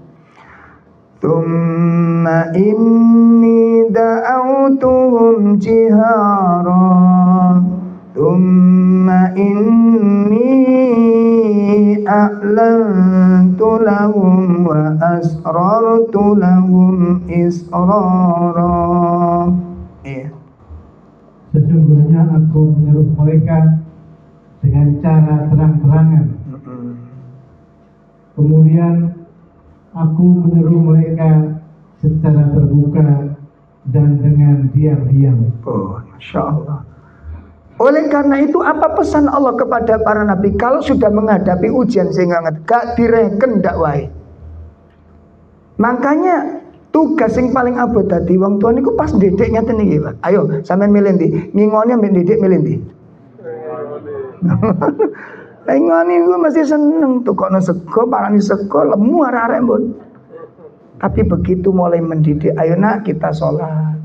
Tsumma inni da'autuhum jihara, tsumma inni a'lantu lahum wa asrartu lahum israra. Sesungguhnya aku menyeru mereka dengan cara terang-terangan. Kemudian aku menyeru mereka secara terbuka dan dengan diam-diam. Oh, Masya Allah. Oleh karena itu, apa pesan Allah kepada para nabi kalau sudah menghadapi ujian sehingga gak direken dakwai? Makanya tugas yang paling abot tadi wong tua niku pas ndedek ngeten iki, Pak. Ayo sampean milih ndi? Ngingone mbek ndedek milih ndi? Lah ngingone iku masih seneng tukokno sego, parani sego, lemu arek-arek mbon. Tapi begitu mulai mendidik, ayo nak kita sholat,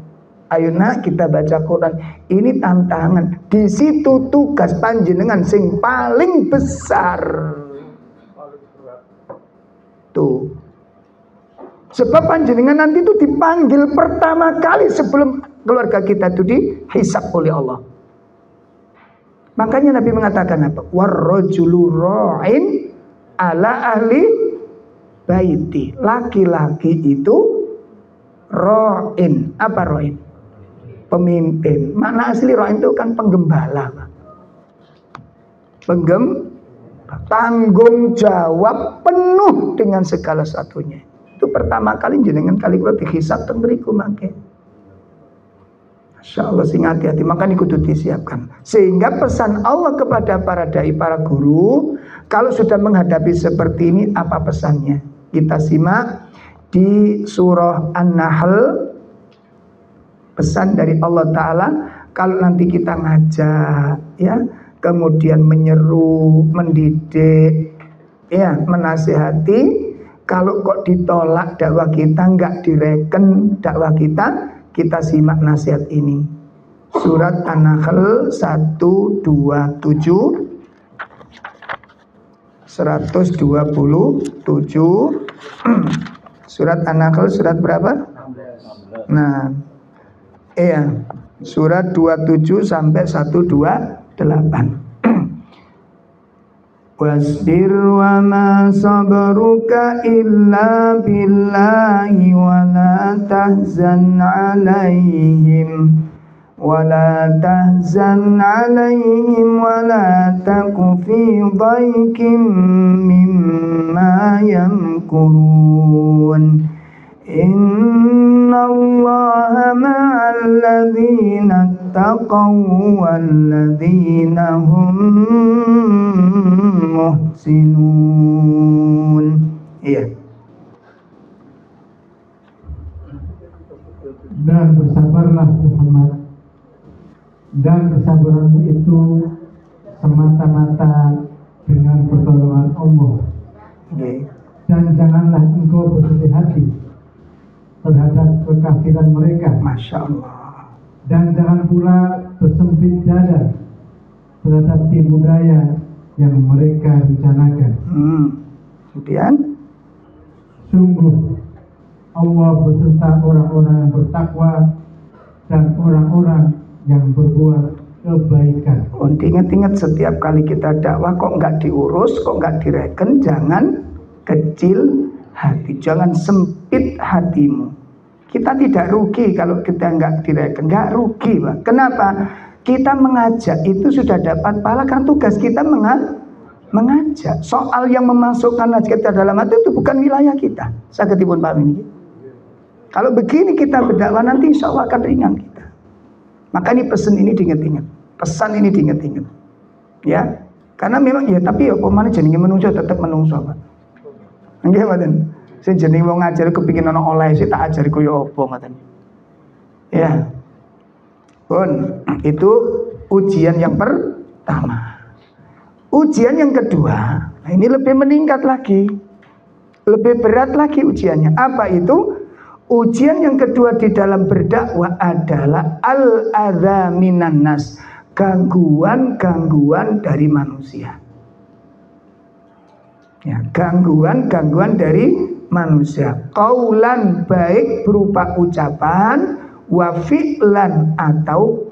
ayo nak kita baca Quran. Ini tantangan. Di situ tugas panjenengan sing paling besar. Tuh. Sebab panjenengan nanti itu dipanggil pertama kali sebelum keluarga kita itu dihisab oleh Allah. Makanya Nabi mengatakan apa? Warrajulu ra'in ala ahli baiti. Laki-laki itu ra'in. Apa ra'in? Pemimpin. Makna asli ra'in itu kan penggembala. Tanggung jawab penuh dengan segala satunya. Itu pertama kali jenengan kali kula dihisab teng mriku mangke. Masyaallah sing hati-hati, makanya kudu disiapkan. Sehingga pesan Allah kepada para dai, para guru, kalau sudah menghadapi seperti ini apa pesannya? Kita simak di surah An-Nahl. Pesan dari Allah Ta'ala, kalau nanti kita ngajak ya, kemudian menyeru, mendidik ya, menasihati, kalau kok ditolak dakwah kita, nggak direken dakwah kita simak nasihat ini. Surat An-Nahl 127 Surat An-Nahl surat berapa? Nah, iya, surat 27 sampai 128. Wasbir wa ma sabruka illa billahi wa la tahzan alaihim wa la taku fi dhaikin mimma yamkurun. Innallaha ma'al ladzina taqaw wal ladzina hum muhsinun. Iya. Dan bersabarlah Muhammad, dan kesabaranmu itu semata-mata dengan pertolongan Allah. Okay. Dan janganlah engkau bersedih hati terhadap kekafiran mereka. Masya Allah. Dan jangan pula bersempit dada terhadap tipu daya yang mereka rencanakan. Kemudian, sungguh Allah beserta orang-orang yang bertakwa dan orang-orang yang berbuat kebaikan. Ingat-ingat setiap kali kita dakwah kok nggak diurus, kok nggak direken, jangan kecil hati, jangan sempit hatimu. Kita tidak rugi kalau kita nggak direken, nggak rugi, Pak. Kenapa? Kita mengajak itu sudah dapat pahala karena tugas kita mengajak. Soal yang memasukkan kita dalam hati itu bukan wilayah kita. Saya ketipun paham ini. Kalau begini kita berdakwah nanti insya Allah akan ringan kita. Maka ini pesan ini diingat-ingat, pesan ini diingat-ingat, ya. Karena memang ya, tapi ya pemane jenenge menungso tetap menungso, Pak. Nggih, mboten. Sing jenenge wong ngajar kepengin ana oleh sik tak ajari koyo apa ngoten. Ya. Pun itu ujian yang pertama. Ujian yang kedua, nah ini lebih meningkat lagi. Lebih berat lagi ujiannya. Apa itu? Ujian yang kedua di dalam berdakwah adalah al-adza minan nas, gangguan-gangguan dari manusia. Ya, gangguan-gangguan dari manusia. Qaulan baik berupa ucapan, wa fi'lan atau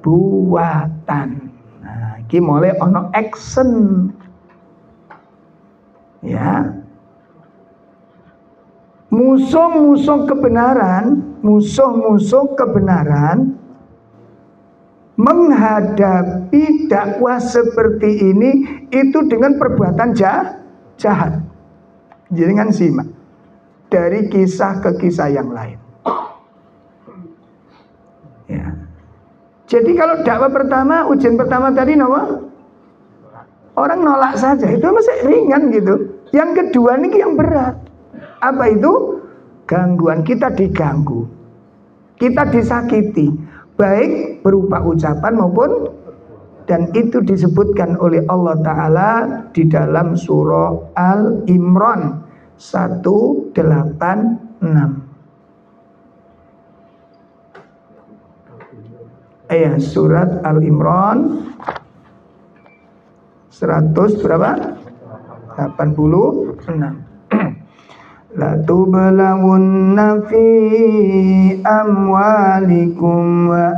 perbuatan. Nah, iki mulai ono action. Ya. Musuh-musuh kebenaran menghadapi dakwah seperti ini itu dengan perbuatan jahat. Jangan simak dari kisah ke kisah yang lain. Ya. Jadi kalau dakwah pertama, ujian pertama tadi orang nolak saja, itu masih ringan gitu. Yang kedua ini yang berat. Apa itu? Gangguan, kita diganggu, kita disakiti, baik berupa ucapan maupun, dan itu disebutkan oleh Allah Ta'ala di dalam surah Al-Imran 186. Surat Al-Imran 100 berapa? 86. La tublawunna fi amwalikum wa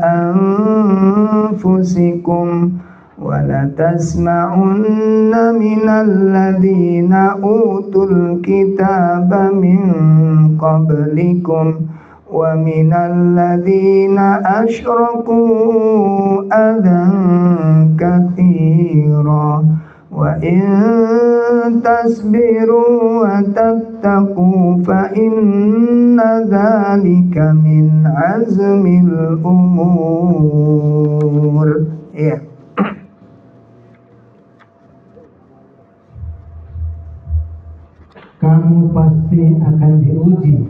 anfusikum wa la tasma'unna minal ladzina utul kitaba min qablikum wa minal ladzina asyraku adan katsira wa in tasbiru wa tattaqu fa inna dzalika min azmil umur. Ya. Kamu pasti akan diuji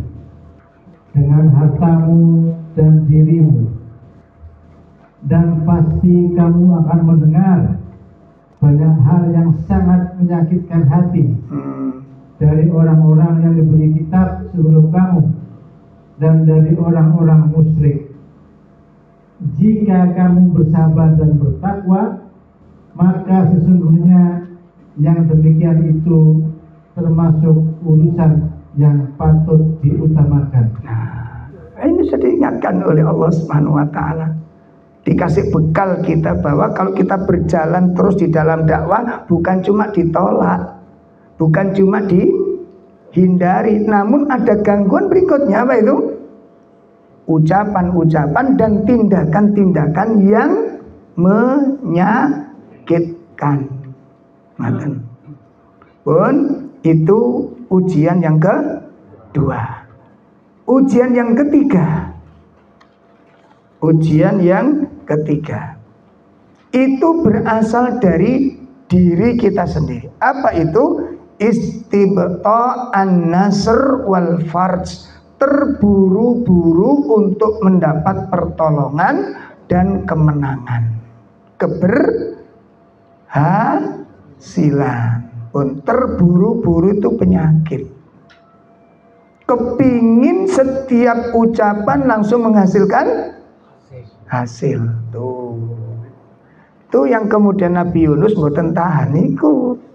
dengan hartamu dan dirimu, dan pasti kamu akan mendengar banyak hal yang sangat menyakitkan hati dari orang-orang yang diberi kitab sebelum kamu dan dari orang-orang musyrik. Jika kamu bersabar dan bertakwa, maka sesungguhnya yang demikian itu termasuk urusan yang patut diutamakan. Nah, ini sudah diingatkan oleh Allah Subhanahu wa Ta'ala. Dikasih bekal kita bahwa kalau kita berjalan terus di dalam dakwah, bukan cuma ditolak, bukan cuma dihindari, namun ada gangguan berikutnya. Apa itu? Ucapan-ucapan dan tindakan-tindakan yang menyakiti. menyakitkan. Pun itu ujian yang kedua. Ujian yang ketiga. Ujian yang ketiga itu berasal dari diri kita sendiri. Apa itu? Istibta an-nasr wal farj, terburu-buru untuk mendapat pertolongan dan kemenangan, keberhasilan. Pun terburu-buru itu penyakit. Kepingin setiap ucapan langsung menghasilkan hasil. Tuh yang kemudian Nabi Yunus mboten tahan ikut.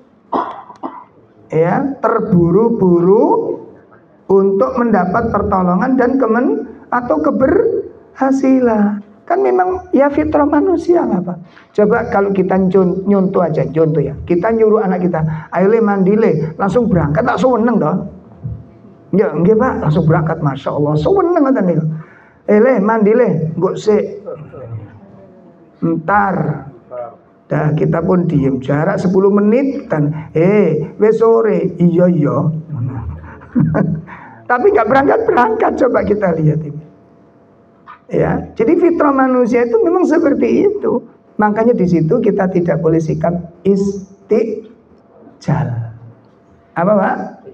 Ya, terburu-buru untuk mendapat pertolongan dan keberhasilan. Kan memang ya fitrah manusia lah Pak. Coba kalau kita nyontoh aja, contoh ya. Kita nyuruh anak kita, ayo le mandi le, langsung berangkat, tak seneng toh. Ya nggih Pak, langsung berangkat, Masya Allah, seneng ngoten niku. Le mandi le, nggo sik. Entar. Dah kita pun diem, jarak 10 menit dan wes sore, iya. Tapi nggak berangkat, coba kita lihat ini. Ya, jadi fitrah manusia itu memang seperti itu. Makanya di situ kita tidak boleh sikap istijal. Apa Pak?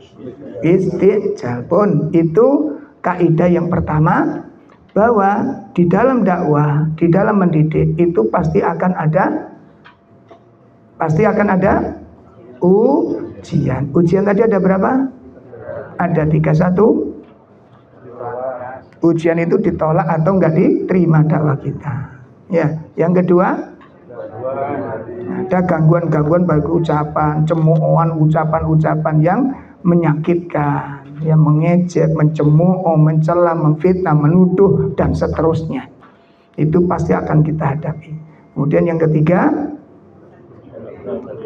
Istijal. Pun itu kaidah yang pertama, bahwa di dalam dakwah, di dalam mendidik itu pasti akan ada ujian. Ujian tadi ada berapa? Ada 31. Ujian itu ditolak atau enggak diterima dakwah kita. Ya, yang kedua ada gangguan-gangguan bagi ucapan, cemoohan, ucapan-ucapan yang menyakitkan, yang mengejek, mencemooh, mencela, memfitnah, menuduh dan seterusnya. Itu pasti akan kita hadapi. Kemudian yang ketiga,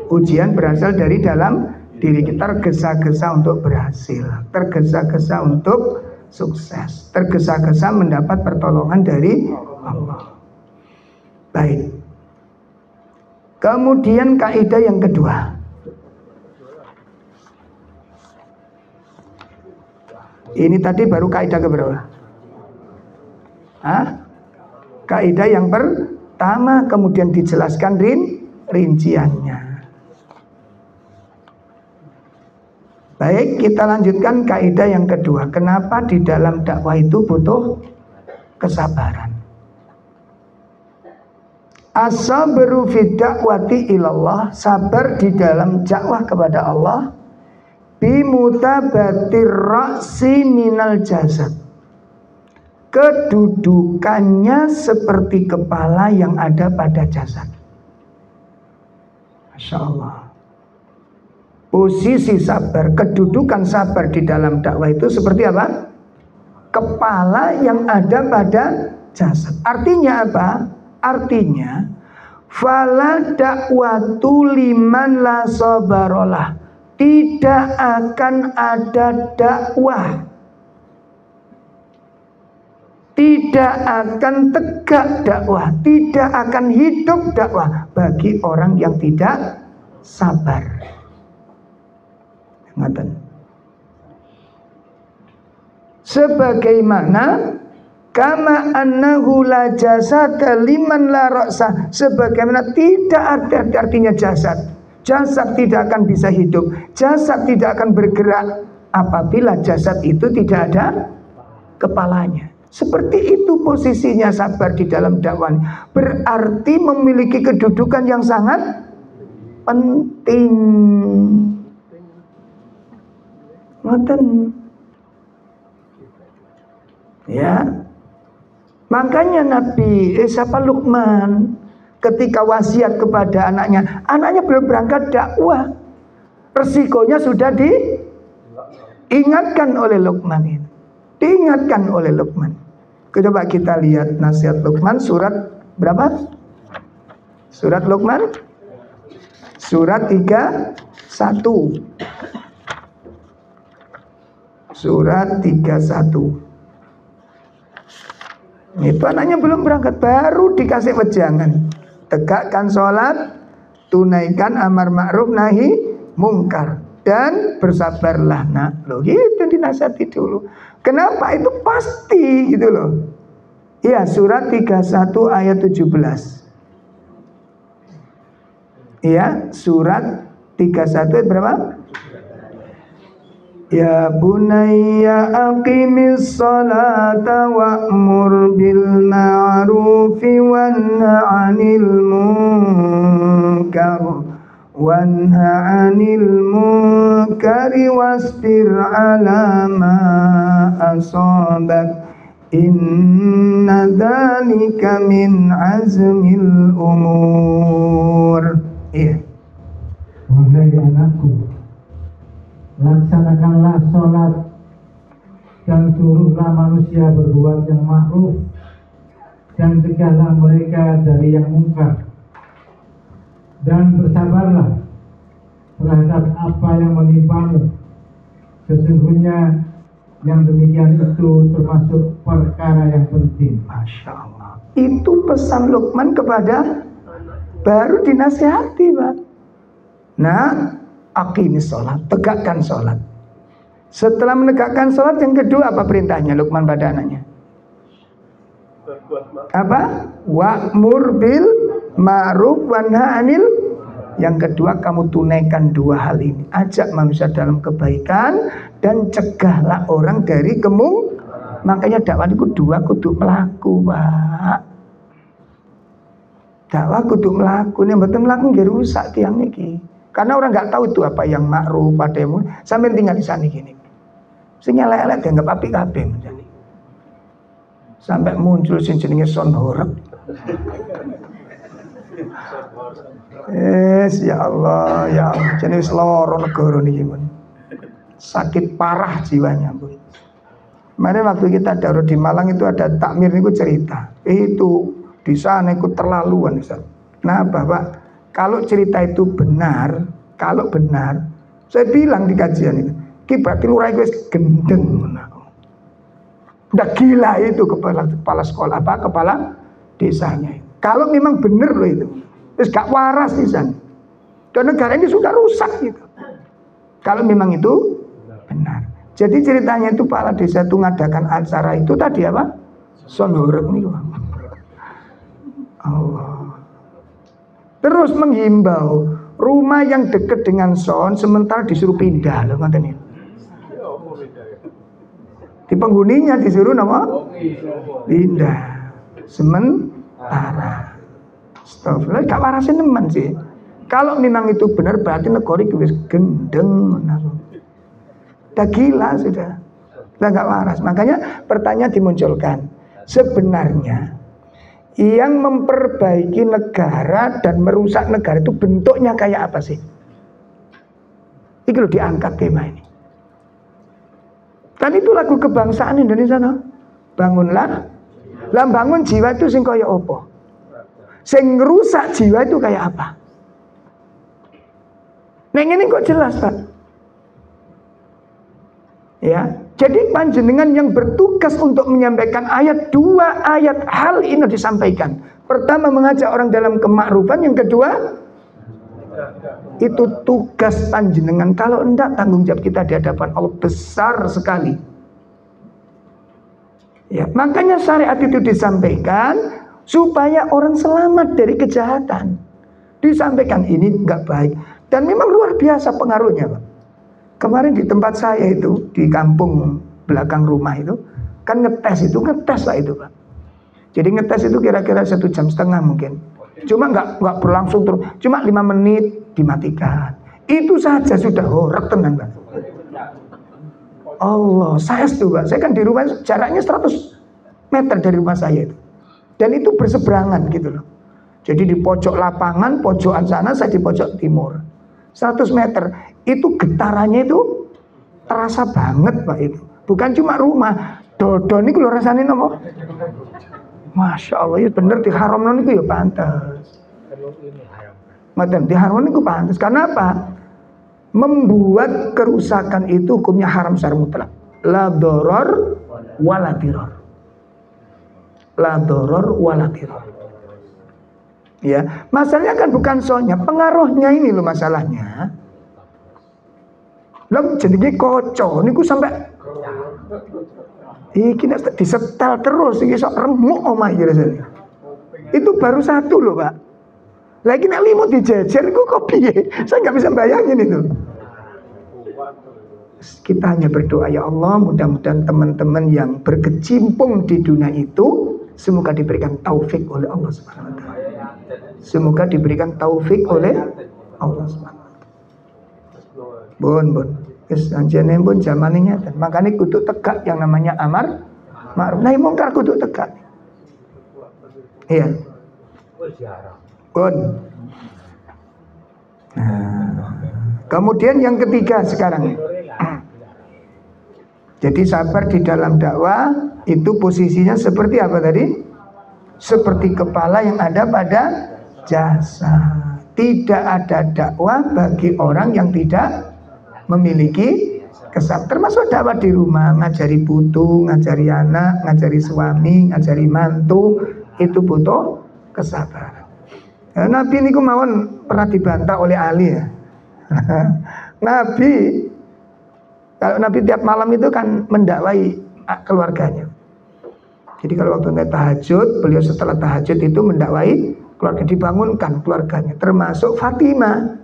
ujian berasal dari dalam diri kita, tergesa-gesa untuk berhasil, tergesa-gesa untuk sukses, tergesa-gesa mendapat pertolongan dari Allah. Baik. Kemudian kaidah yang kedua. Ini tadi baru kaidah keberapa? Kaidah yang pertama, kemudian dijelaskan rinciannya. Baik, kita lanjutkan kaidah yang kedua. Kenapa di dalam dakwah itu butuh kesabaran? As-sabru fi da'wati ilallah, sabar di dalam dakwah kepada Allah, bimutabatir ra'si minal jasad, kedudukannya seperti kepala yang ada pada jasad. Masya Allah. Posisi sabar, kedudukan sabar di dalam dakwah itu seperti apa? Kepala yang ada pada jasad. Artinya apa? Artinya fala dakwatu liman la sabarolah, tidak akan ada dakwah, tidak akan tegak dakwah, tidak akan hidup dakwah bagi orang yang tidak sabar. Ngaten. Sebagaimana kama annahu la jasada liman la ra'sa, sebagaimana tidak ada artinya jasad. Jasad tidak akan bisa hidup, jasad tidak akan bergerak apabila jasad itu tidak ada kepalanya. Seperti itu posisinya sabar di dalam dakwah. Berarti memiliki kedudukan yang sangat penting. Ngoten. Ya. Makanya Nabi Luqman ketika wasiat kepada anaknya belum berangkat dakwah, resikonya sudah diingatkan oleh Luqman itu. Diingatkan oleh Luqman. Coba kita lihat nasihat Luqman surat berapa? Surat Luqman surat 31. Surat 31. Itu anaknya belum berangkat, baru dikasih wejangan. Tegakkan sholat, tunaikan amar ma'ruf nahi mungkar, dan bersabarlah nak. Loh itu dinasihati dulu. Kenapa? Itu pasti gitu loh. Iya, surat 31 ayat 17. Iya, surat 31 ayat berapa? Ya bunayya aqimis salata wa'mur bil ma'rufi wanha 'anil munkar wasbir 'ala ma asabak inna dzalika min azmil umur. Iya. Wahai anakku, laksanakanlah sholat dan suruhlah manusia berbuat yang ma'ruf dan cegahlah mereka dari yang mungkar, dan bersabarlah terhadap apa yang menimpamu. Sesungguhnya yang demikian itu termasuk perkara yang penting. Masya Allah. Itu pesan Luqman kepada, baru dinasihati Pak. Nah, aqimis sholat, tegakkan sholat. Setelah menegakkan sholat, yang kedua apa perintahnya Luqman pada anaknya? Apa? Wa'mur bil ma'ruf wanha 'anil. Yang kedua, kamu tunaikan dua hal ini. Ajak manusia dalam kebaikan dan cegahlah orang dari Makanya dakwah itu dua kudu melaku Pak. Dakwah kudu melaku. Ini betul melaku nggih rusak tiang niki. Karena orang nggak tahu itu apa yang ma'ruf, apa yang sampai tinggal di sana gini. Sing elek-elek dianggap apik kabeh menjadi. Sampai muncul sing jenenge son horeg. Ya Allah, ya Allah. Jenis loro negara niki pun. Sakit parah jiwanya pun. Kemarin waktu kita darurat di Malang itu ada takmir niku cerita. Itu di sana ikut terlaluan Ustaz. Nah, Bapak, kalau cerita itu benar, kalau benar, saya bilang di kajian itu, ki berarti lurah wis gendeng. Udah gila itu kepala sekolah apa kepala desanya. Kalau memang benar loh itu. Terus gak waras di sana. Dan negara ini sudah rusak gitu. Kalau memang itu benar. Jadi ceritanya itu kepala desa itu ngadakan acara itu tadi apa? Sonhorek nih. Allah. Terus menghimbau rumah yang dekat dengan son sementara disuruh pindah loh ngoten niku. Di penghuninya disuruh apa? Pindah. Sementara. Astagfirullah, gak warasin nemen sih. Kalau memang itu benar berarti negara iki wis gendeng. Udah gila sudah. Udah gak waras. Makanya pertanyaan dimunculkan. Sebenarnya yang memperbaiki negara dan merusak negara itu bentuknya kayak apa sih? Ini loh diangkat tema ini. Kan itu lagu kebangsaan Indonesia no? Bangunlah. Lah bangun jiwa itu sing kaya apa? Sing rusak jiwa itu kayak apa? Nah ini kok jelas Pak. Ya, jadi panjenengan yang bertugas untuk menyampaikan dua ayat hal ini disampaikan. Pertama mengajak orang dalam kemakrufan, yang kedua itu tugas panjenengan. Kalau enggak tanggung jawab kita di hadapan Allah besar sekali. Ya, makanya syariat itu disampaikan supaya orang selamat dari kejahatan. Disampaikan ini enggak baik dan memang luar biasa pengaruhnya, Pak. Kemarin di tempat saya itu, di kampung belakang rumah itu, kan ngetes lah itu Pak. Jadi ngetes itu kira-kira 1,5 jam mungkin. Cuma nggak berlangsung terus, cuma 5 menit dimatikan. Itu saja sudah horeg tenan Pak. Allah, saya itu Pak, saya kan di rumah jaraknya 100 meter dari rumah saya itu. Dan itu berseberangan gitu loh. Jadi di pojok lapangan, pojokan sana, saya di pojok timur. 100 meter. Itu getarannya itu terasa banget Pak itu. Bukan cuma rumah, dodon itu rasanya nopo. Masya Allah, itu bener diharamkan itu ya pantas. Madam diharamkan itu pantas. Karena apa? Membuat kerusakan itu hukumnya haram secara mutlak. La doror wala diror. La doror wala diror. Ya, masalahnya kan bukan soalnya, pengaruhnya ini loh masalahnya. Lah jenenge kaca niku sampai iki nek disetel terus iki sok remuk omah iki rasane. Itu baru satu loh, Pak. Lagi nek limo dijejer iku kok piye? Saya nggak bisa bayangin itu. Kita hanya berdoa, ya Allah, mudah-mudahan teman-teman yang berkecimpung di dunia itu semoga diberikan taufik oleh Allah Subhanahu wa taala. Semoga diberikan taufik oleh Allah Subhanahu wa taala. Bun. Wis anjene pun zamane nyata. Makane kudu tegak yang namanya amar ma'ruf nahi mungkar kudu tegak. Iya. Bun. Nah, kemudian yang ketiga sekarang. Jadi sabar di dalam dakwah itu posisinya seperti apa tadi? Seperti kepala yang ada pada jasa. Tidak ada dakwah bagi orang yang tidak memiliki kesabaran. Termasuk dakwah di rumah, ngajari putu, ngajari anak, ngajari suami, ngajari mantu, itu butuh kesabaran. Nabi ini kemauan pernah dibantah oleh Ali ya. Kalau Nabi tiap malam itu kan mendakwai keluarganya. Jadi kalau waktu tahajud, beliau setelah tahajud itu mendakwai keluarga, dibangunkan keluarganya, termasuk Fatimah.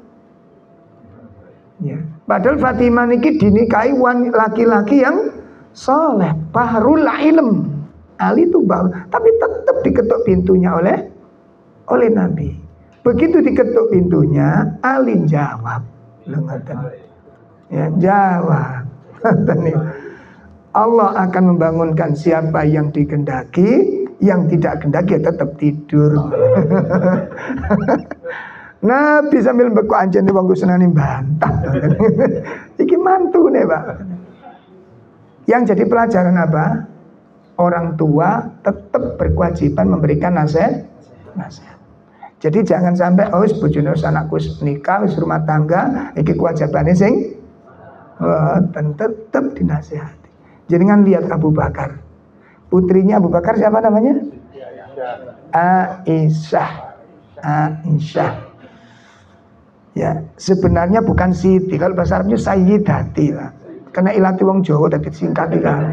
Ya. Padahal Fatimah niki dinikahi laki-laki yang soleh, bahrul ilm. Ali itu baru, tapi tetap diketuk pintunya oleh Nabi. Begitu diketuk pintunya, Ali jawab. Ya, jawab. Allah akan membangunkan siapa yang dikehendaki, yang tidak kehendaki ya tetap tidur. Nabi sambil beku anjen di wong senani bantah. Iki mantu nih, Pak. Yang jadi pelajaran apa? Orang tua tetap berkewajiban memberikan nasihat. Jadi jangan sampai wis bojone anakku nikah wis rumah tangga iki kewajibane sing tetap dinasihati. Jangan lihat Abu Bakar. Putrinya Abu Bakar siapa namanya? Aisyah. Ya, sebenarnya bukan Siti. Kalau bahasa Arabnya Sayyidati lah. Karena ilati wong Jawa dadi singkat kan.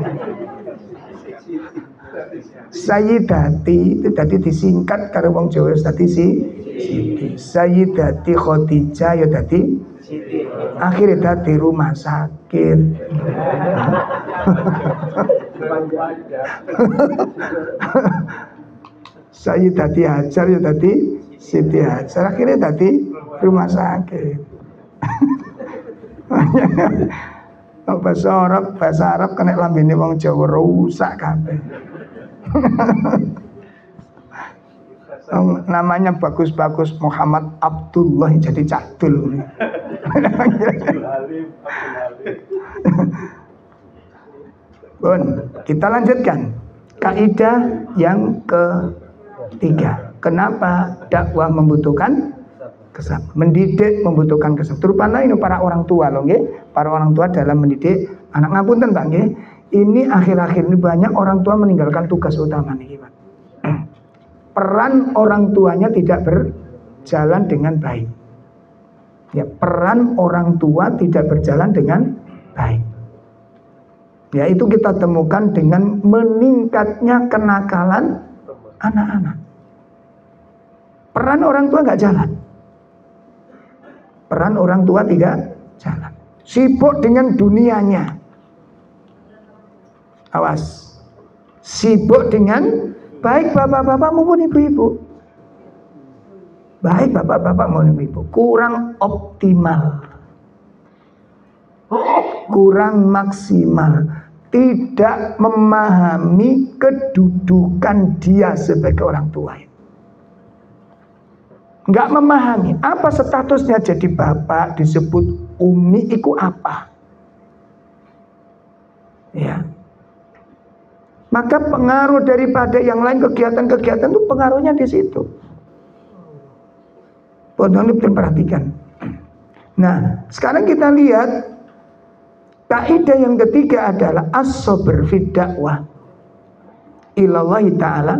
Sayyidati itu tadi disingkat karo wong Jawa dadi Siti. Sayyidati Khadijah ya tadi akhirnya di rumah sakit. Sayyidati Hajar ya tadi Siti Hajar akhirnya tadi rumah sakit. Bahasa Arab kena lambene wong Jawa rusak kabeh. Namanya bagus-bagus Muhammad Abdullah jadi Cakdul. Bun, kita lanjutkan kaidah yang ketiga. Kenapa dakwah membutuhkan kesabaran? Mendidik membutuhkan kesabaran. Terutama ini para orang tua loh, nggih. Para orang tua dalam mendidik anak, ngapunten Pak nggih. Ini akhir-akhir ini banyak orang tua meninggalkan tugas utama nih, Pak. Peran orang tuanya tidak berjalan dengan baik. Ya, peran orang tua tidak berjalan dengan baik. Ya, itu kita temukan dengan meningkatnya kenakalan anak-anak. Peran orang tua nggak jalan. Peran orang tua tidak jalan. Sibuk dengan dunianya. Awas. Sibuk dengan baik bapak-bapak maupun ibu-ibu. Baik bapak-bapak maupun ibu-ibu. Kurang optimal. Kurang maksimal. Tidak memahami kedudukan dia sebagai orang tua. Nggak memahami apa statusnya jadi bapak, disebut umi, itu apa. Ya. Maka pengaruh daripada yang lain kegiatan-kegiatan itu pengaruhnya di situ. Ini perhatikan. Nah, sekarang kita lihat kaidah yang ketiga adalah as-sabr fid dakwah ilallahi ta'ala.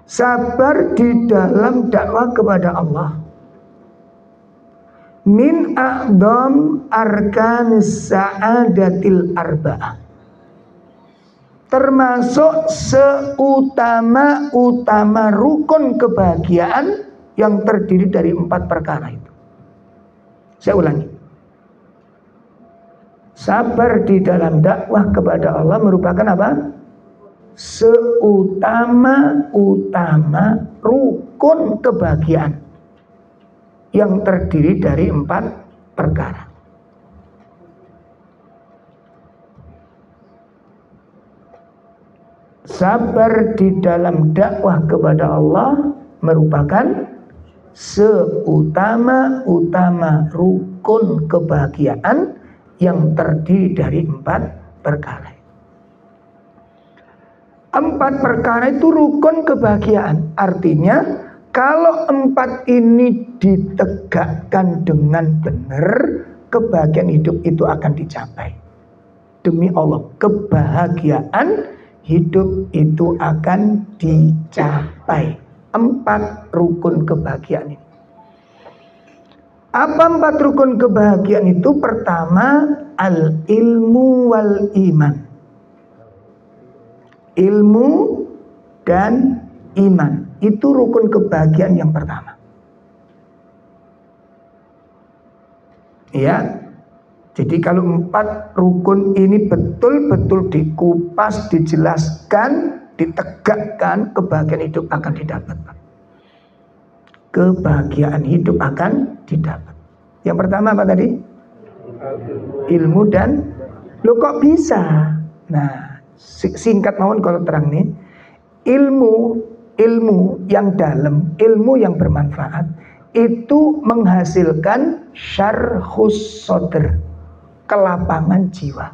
Sabar di dalam dakwah kepada Allah. Min a'dham arkanis sa'adatil arba'ah. Termasuk seutama-utama rukun kebahagiaan yang terdiri dari 4 perkara itu. Saya ulangi. Sabar di dalam dakwah kepada Allah merupakan apa? Seutama-utama rukun kebahagiaan yang terdiri dari 4 perkara. Sabar di dalam dakwah kepada Allah merupakan seutama-utama rukun kebahagiaan yang terdiri dari 4 perkara. 4 perkara itu rukun kebahagiaan. Artinya kalau 4 ini ditegakkan dengan benar, kebahagiaan hidup itu akan dicapai. Demi Allah, kebahagiaan hidup itu akan dicapai. 4 rukun kebahagiaan ini. Apa 4 rukun kebahagiaan itu? Pertama, al-ilmu wal iman. Ilmu dan iman. Itu rukun kebahagiaan yang pertama. Ya. Jadi kalau 4 rukun ini betul-betul dikupas, dijelaskan, ditegakkan, kebahagiaan hidup akan didapat. Kebahagiaan hidup akan didapat. Yang pertama apa tadi? Ilmu dan lo kok bisa? Nah, singkat mohon kalau terang nih. Ilmu yang dalam, ilmu yang bermanfaat itu menghasilkan syarhus sodr, kelapangan jiwa.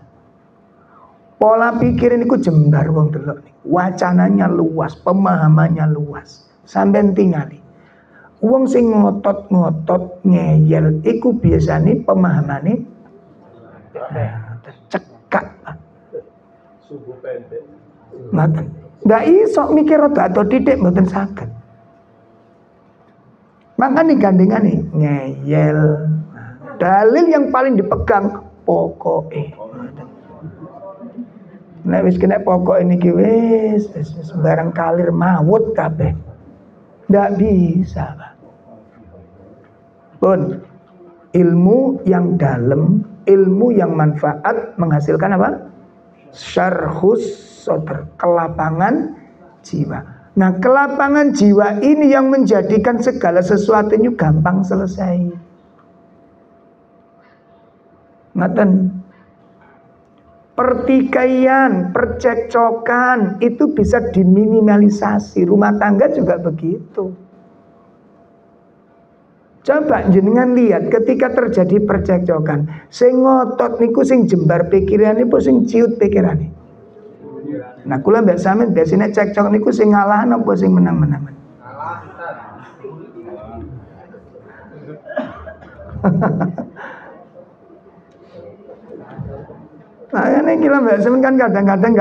Pola pikir ini ku jembar wong delok nih. Wacananya luas, pemahamannya luas. Sampeyan tingali. Wong sing ngotot-ngotot ngeyel iku biasane pemahamane tercekak. Subuh pendek. Ngoten. Ndak iso mikir rada atau titik mboten saged. Makanya gandengane ngeyel. Dalil yang paling dipegang pokoke. Nek wis kena pokok niki wis barang kalir mawut kabeh. Ndak bisa, Pak. Pun ilmu yang dalam, ilmu yang manfaat menghasilkan apa? Syarhus sodr, kelapangan jiwa. Nah, kelapangan jiwa ini yang menjadikan segala sesuatunya gampang selesai. Ngaten. Pertikaian, percekcokan itu bisa diminimalisasi. Rumah tangga juga begitu. Coba jenengan lihat ketika terjadi percekcokan, sing ngotot niku sing jembar pikirane apa sing ciut pikirane. Nah, kula mbek sampean biasane cekcok niku sing ngalah apa sing menang-menang? Nah, ini kira mbak Semen kan kadang-kadang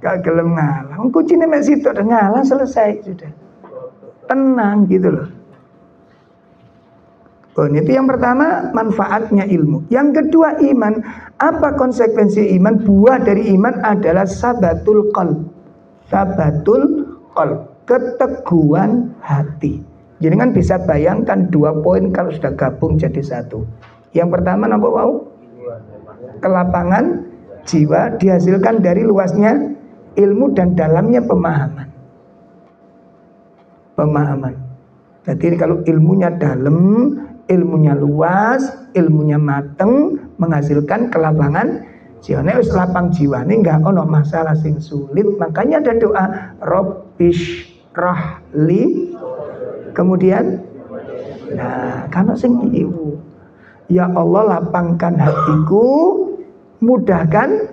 gak gelem ngalah. Kuncinya mek situ ada ngalah selesai sudah. Tenang gitu loh. Oh, itu yang pertama manfaatnya ilmu. Yang kedua iman. Apa konsekuensi iman? Buah dari iman adalah sabatul qalb. Sabatul qalb, keteguhan hati. Jadi kan bisa bayangkan 2 poin kalau sudah gabung jadi 1. Yang pertama apa wow? Kelapangan jiwa dihasilkan dari luasnya ilmu dan dalamnya pemahaman. Jadi kalau ilmunya dalam, ilmunya luas, ilmunya mateng, menghasilkan kelapangan jiwa. Nek wis lapang jiwane enggak ono masalah sing sulit. Makanya ada doa Rabbish rahli. Kemudian nah, kalau sing ibu, ya Allah lapangkan hatiku, mudahkan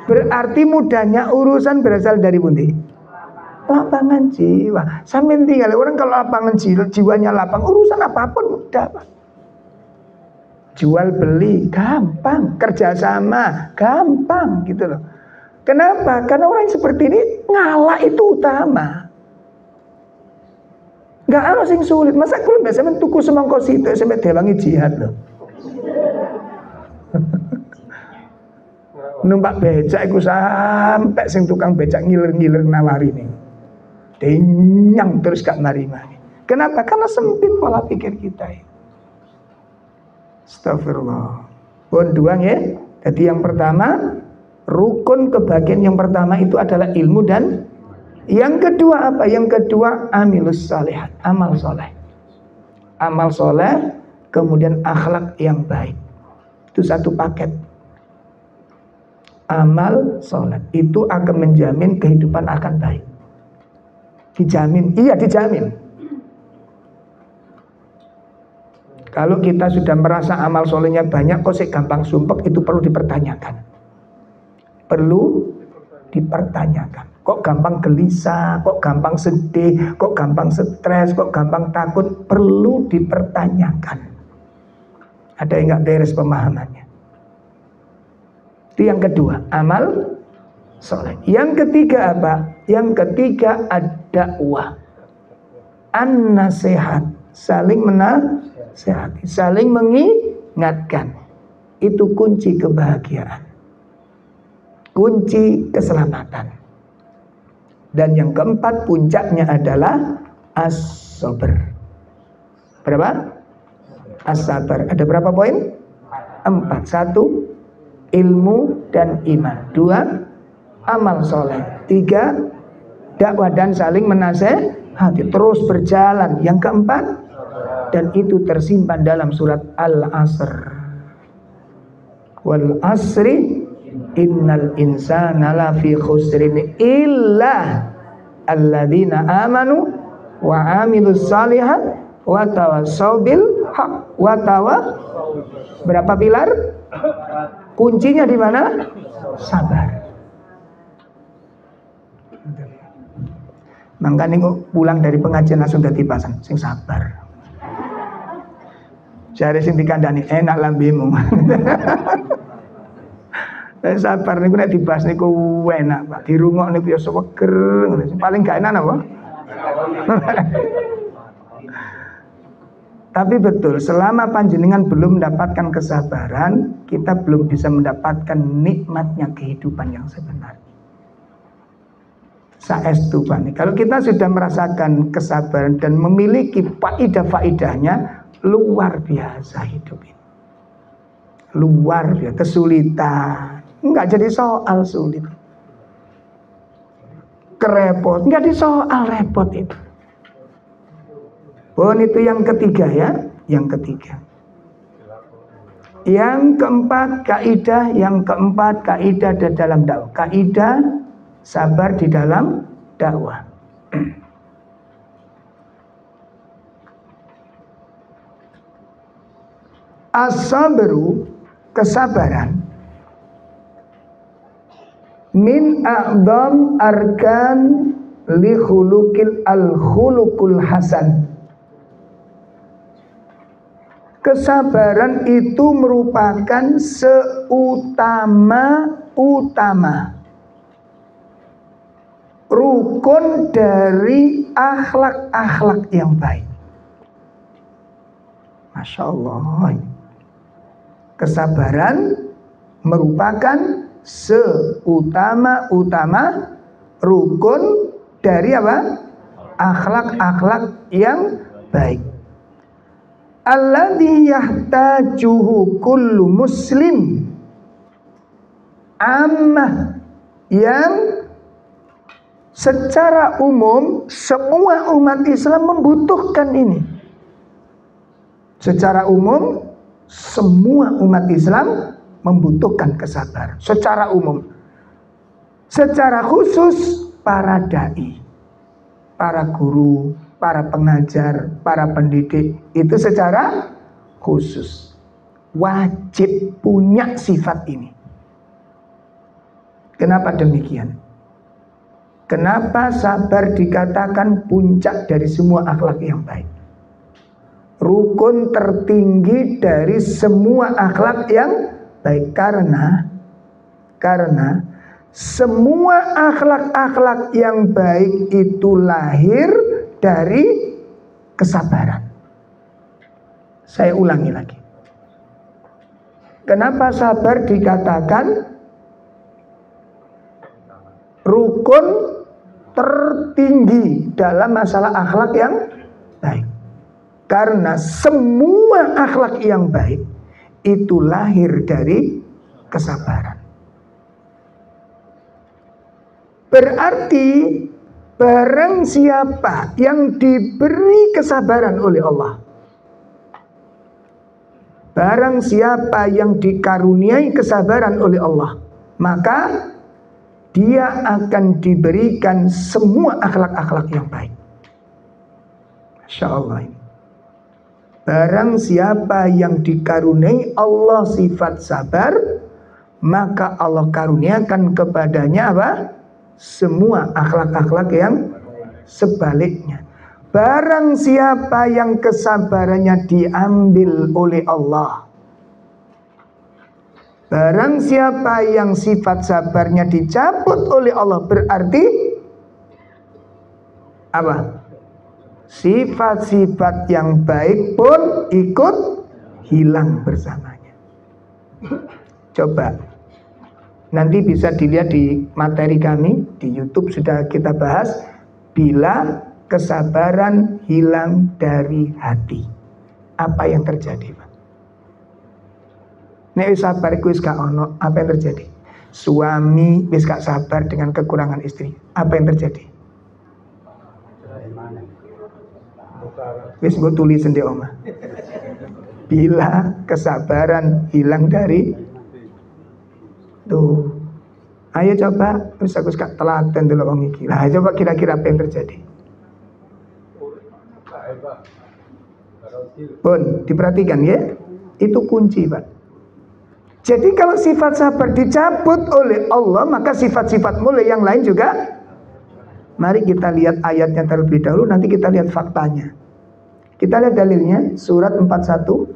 berarti mudahnya urusan berasal dari pundi? Lapangan jiwa. Sampai tinggal orang kalau lapangan jiwanya lapang, urusan apapun mudah, Pak. Jual beli gampang, kerjasama gampang gitu loh. Kenapa? Karena orang seperti ini Ngalah itu utama. Gak ada yang sulit. Masa kulo biasanya tuku semangko situ sampai dewangi jihad loh. Numpak becak iku sampai sing tukang becak ngiler-ngiler nawari nih. Denyang terus gak mari-mari. Kenapa? Karena sempit pola pikir kita ini. Astagfirullah. Duang ya. Jadi yang pertama, rukun kebahagiaan yang pertama itu adalah ilmu, dan yang kedua apa? Yang kedua amilus salihat, amal soleh. Amal soleh, kemudian akhlak yang baik. Itu satu paket. Amal soleh itu akan menjamin kehidupan akan baik. Dijamin, iya dijamin. Kalau kita sudah merasa amal solehnya banyak, kok gampang sumpek, itu perlu dipertanyakan. Perlu dipertanyakan. Kok gampang gelisah, kok gampang sedih, kok gampang stres, kok gampang takut, perlu dipertanyakan. Ada yang nggak beres pemahamannya. Itu yang kedua, amal soleh. Yang ketiga apa? Yang ketiga ad-dakwah, an-nasihat, saling menasihati, saling mengingatkan. Itu kunci kebahagiaan, kunci keselamatan. Dan yang keempat, puncaknya adalah as-sabr. Berapa? As-sabar. Ada berapa poin? 4. 1, ilmu dan iman. 2, amal soleh. 3, dakwah dan saling menasehati. Terus berjalan. Yang keempat, dan itu tersimpan dalam surat Al-Asr. Wal asri innal insana lafi khusrin illa alladzina amanu wa amilus salihat wa tawassaw bil haq wa berapa pilar? Kuncinya di mana? Sabar. Makanya kok pulang dari pengajian langsung dadi pasan sing sabar. Jare sing dikandani enak lambemu. Sabar niku nek dibahas niku enak, Pak. Dirungok niku ya seger. Paling gak enak apa? Tapi betul, selama panjenengan belum mendapatkan kesabaran, kita belum bisa mendapatkan nikmatnya kehidupan yang sebenarnya. Saestu Pak. Kalau kita sudah merasakan kesabaran dan memiliki faidah-faidahnya, luar biasa hidup ini. Luar biasa, kesulitan enggak jadi soal sulit. Kerepot enggak jadi soal repot itu. Itu yang ketiga ya, yang ketiga. Yang keempat kaidah, di dalam dakwah. Kaidah sabar di dalam dakwah. As-sabru, kesabaran, min a'dham arkan li khuluqil al-khuluqul hasan. Kesabaran itu merupakan seutama-utama rukun dari akhlak-akhlak yang baik. Masya Allah. Kesabaran merupakan seutama-utama rukun dari apa? Akhlak-akhlak yang baik. Alladzi yahtajuhu kullu muslim ammah, yang secara umum semua umat Islam membutuhkan ini. Secara umum semua umat Islam membutuhkan kesabaran secara umum. Secara khusus para dai, para guru, para pengajar, para pendidik, itu secara khusus wajib punya sifat ini. Kenapa demikian? Kenapa sabar dikatakan puncak dari semua akhlak yang baik? Rukun tertinggi dari semua akhlak yang baik, karena Semua akhlak-akhlak yang baik itu lahir dari kesabaran. Saya ulangi lagi. Kenapa sabar dikatakan rukun tertinggi dalam masalah akhlak yang baik? Karena semua akhlak yang baik itu lahir dari kesabaran. Berarti barang siapa yang diberi kesabaran oleh Allah, barang siapa yang dikaruniai kesabaran oleh Allah, maka dia akan diberikan semua akhlak-akhlak yang baik. Masya Allah ini. Barang siapa yang dikaruniai Allah sifat sabar, maka Allah karuniakan kepadanya apa? Semua akhlak-akhlak yang sebaliknya. Barang siapa yang kesabarannya diambil oleh Allah, barang siapa yang sifat sabarnya dicabut oleh Allah, berarti apa? Sifat-sifat yang baik pun ikut hilang bersamanya. Coba nanti bisa dilihat di materi kami di YouTube, sudah kita bahas. Bila kesabaran hilang dari hati, apa yang terjadi, Pak? Nek sabar iku wis gak ono, apa yang terjadi? Suami wis gak sabar dengan kekurangan istri, apa yang terjadi? Wis gue tulis sendiri oma. Bila kesabaran hilang dari tuh, ayo coba, wis aku gak telaten dulu wong iki. Lah coba kira-kira apa yang terjadi? Pun diperhatikan ya, itu kunci, Pak. Jadi kalau sifat sabar dicabut oleh Allah, maka sifat-sifat mulia yang lain juga. Mari kita lihat ayatnya terlebih dahulu, nanti kita lihat faktanya. Kita lihat dalilnya, surat 41.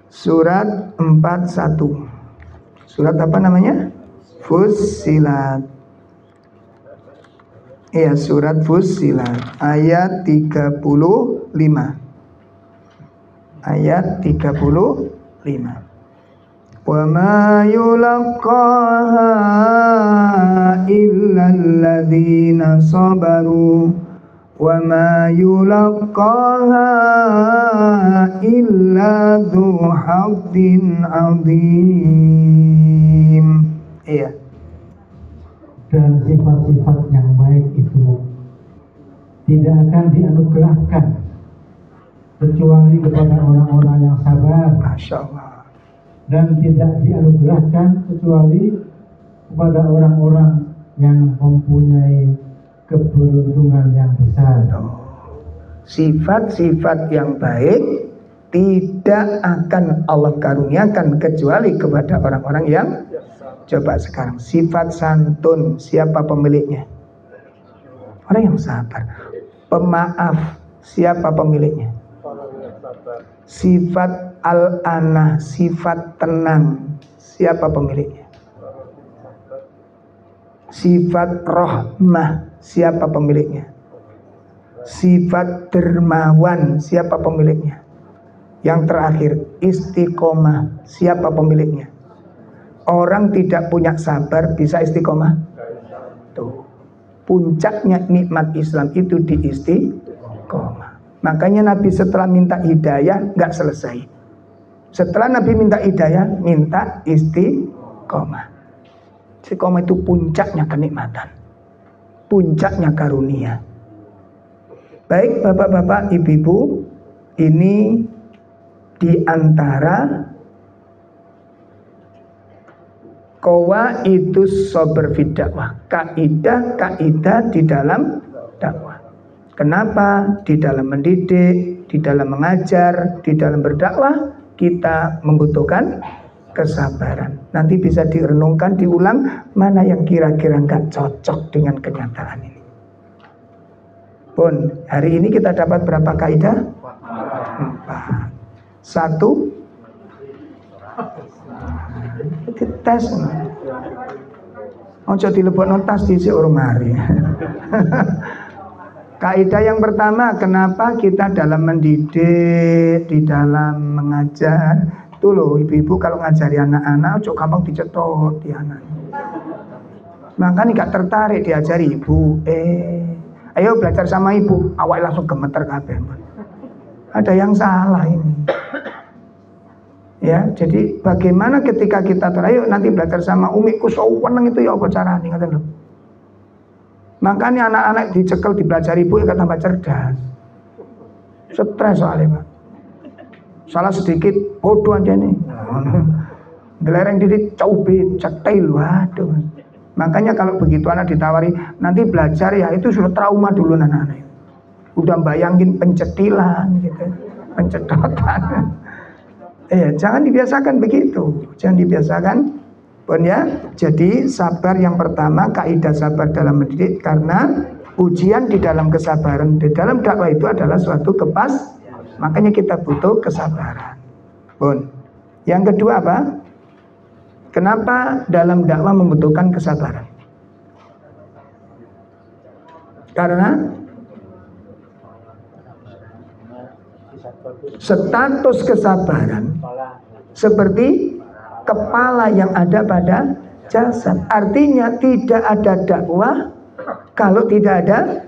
Surat 41. Surat apa namanya? Fussilat. Iya, surat Fussilat ayat 35. Ayat 35. Wa ma yulaqaha illa alladzina sabaru wa ma yulaqaha illa dzu haddin adzim. Iya. Dan sifat-sifat yang baik itu tidak akan dianugerahkan kecuali kepada orang-orang yang sabar. Masya Allah. Dan tidak dianugerahkan kecuali kepada orang-orang yang mempunyai keberuntungan yang besar. Sifat-sifat yang baik tidak akan Allah karuniakan kecuali kepada orang-orang yang. Coba sekarang, sifat santun, siapa pemiliknya? Orang yang sabar. Pemaaf, siapa pemiliknya? Sifat al-anah, sifat tenang, siapa pemiliknya? Sifat rahmah, siapa pemiliknya? Sifat dermawan, siapa pemiliknya? Yang terakhir, istiqomah, siapa pemiliknya? Orang tidak punya sabar bisa istiqomah? Tuh. Puncaknya nikmat Islam itu di istiqomah. Makanya Nabi setelah minta hidayah nggak selesai. Setelah Nabi minta hidayah, minta istiqomah. Istiqomah itu puncaknya kenikmatan, puncaknya karunia. Baik bapak-bapak, ibu-ibu, ini di antara qawaidus sabr fid dakwah, kaidah-kaidah di dalam dakwah. Kenapa di dalam mendidik, di dalam mengajar, di dalam berdakwah kita membutuhkan kesabaran. Nanti bisa direnungkan, diulang mana yang kira-kira nggak cocok dengan kenyataan ini. Pun hari ini kita dapat berapa kaidah? 4. 1. Dites. Ojo dilebokno tas dhisik urung mari. Kaidah yang pertama, kenapa kita dalam mendidik, di dalam mengajar, tuh loh ibu-ibu kalau ngajari anak-anak, ojo gampang dicetot di anak. Makanya gak tertarik diajari ibu. Ayo belajar sama ibu, awak langsung gemeter kabeh. Ada yang salah ini. Ya, jadi bagaimana ketika kita ayo nanti belajar sama umi kusoweneng itu ya apa carane ngoten lho. Makanya anak-anak dicekel dipelajari ibu ya tambah cerdas. Stres soalnya, Pak. Salah sedikit bodoh aja nih. Gelereng dikit cubit, cetil, waduh. Makanya kalau begitu anak ditawari nanti belajar ya itu sudah trauma dulu anak-anak. Udah bayangin pencetilan gitu, pencedotan. Jangan dibiasakan begitu, jangan dibiasakan. Pun ya, jadi sabar yang pertama, kaidah sabar dalam mendidik, karena ujian di dalam kesabaran di dalam dakwah itu adalah suatu makanya kita butuh kesabaran. Pun. Yang kedua apa? Kenapa dalam dakwah membutuhkan kesabaran? Karena status kesabaran seperti kepala yang ada pada jasad. Artinya tidak ada dakwah kalau tidak ada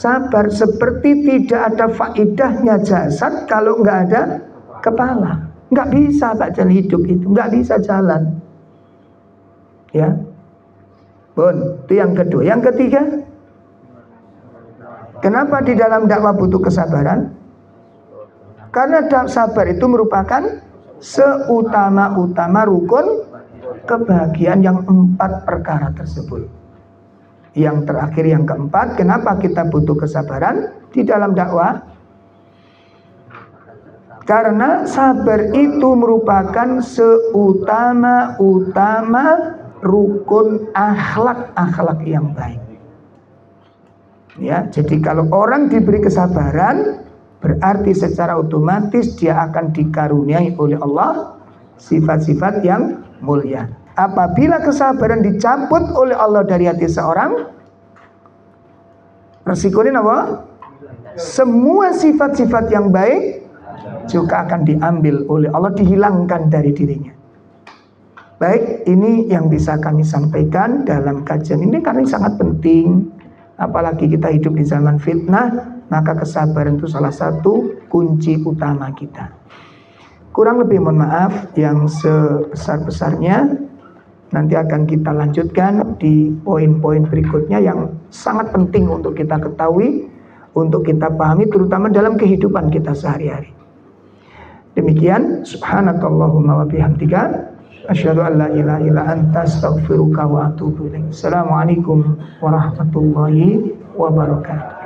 sabar. Seperti tidak ada faedahnya jasad kalau nggak ada kepala. Nggak bisa Pak jalan hidup itu, nggak bisa jalan. Ya, Bun, itu yang kedua. Yang ketiga, kenapa di dalam dakwah butuh kesabaran? Karena sabar itu merupakan seutama-utama rukun kebahagiaan yang 4 perkara tersebut. Yang terakhir yang keempat, kenapa kita butuh kesabaran di dalam dakwah? Karena sabar itu merupakan seutama-utama rukun akhlak yang baik. Ya, jadi kalau orang diberi kesabaran, berarti secara otomatis dia akan dikaruniai oleh Allah sifat-sifat yang mulia. Apabila kesabaran dicabut oleh Allah dari hati seorang, resikonya apa? Semua sifat-sifat yang baik juga akan diambil oleh Allah, dihilangkan dari dirinya. Baik, ini yang bisa kami sampaikan dalam kajian ini karena ini sangat penting. Apalagi kita hidup di zaman fitnah, maka kesabaran itu salah satu kunci utama kita. Kurang lebih mohon maaf yang sebesar-besarnya. Nanti akan kita lanjutkan di poin-poin berikutnya yang sangat penting untuk kita ketahui, untuk kita pahami, terutama dalam kehidupan kita sehari-hari. Demikian, subhanakallahumma wa bihamdika, asyhadu an la ilaha illa anta, astaghfiruka wa atubu ilaik. Assalamualaikum warahmatullahi wabarakatuh.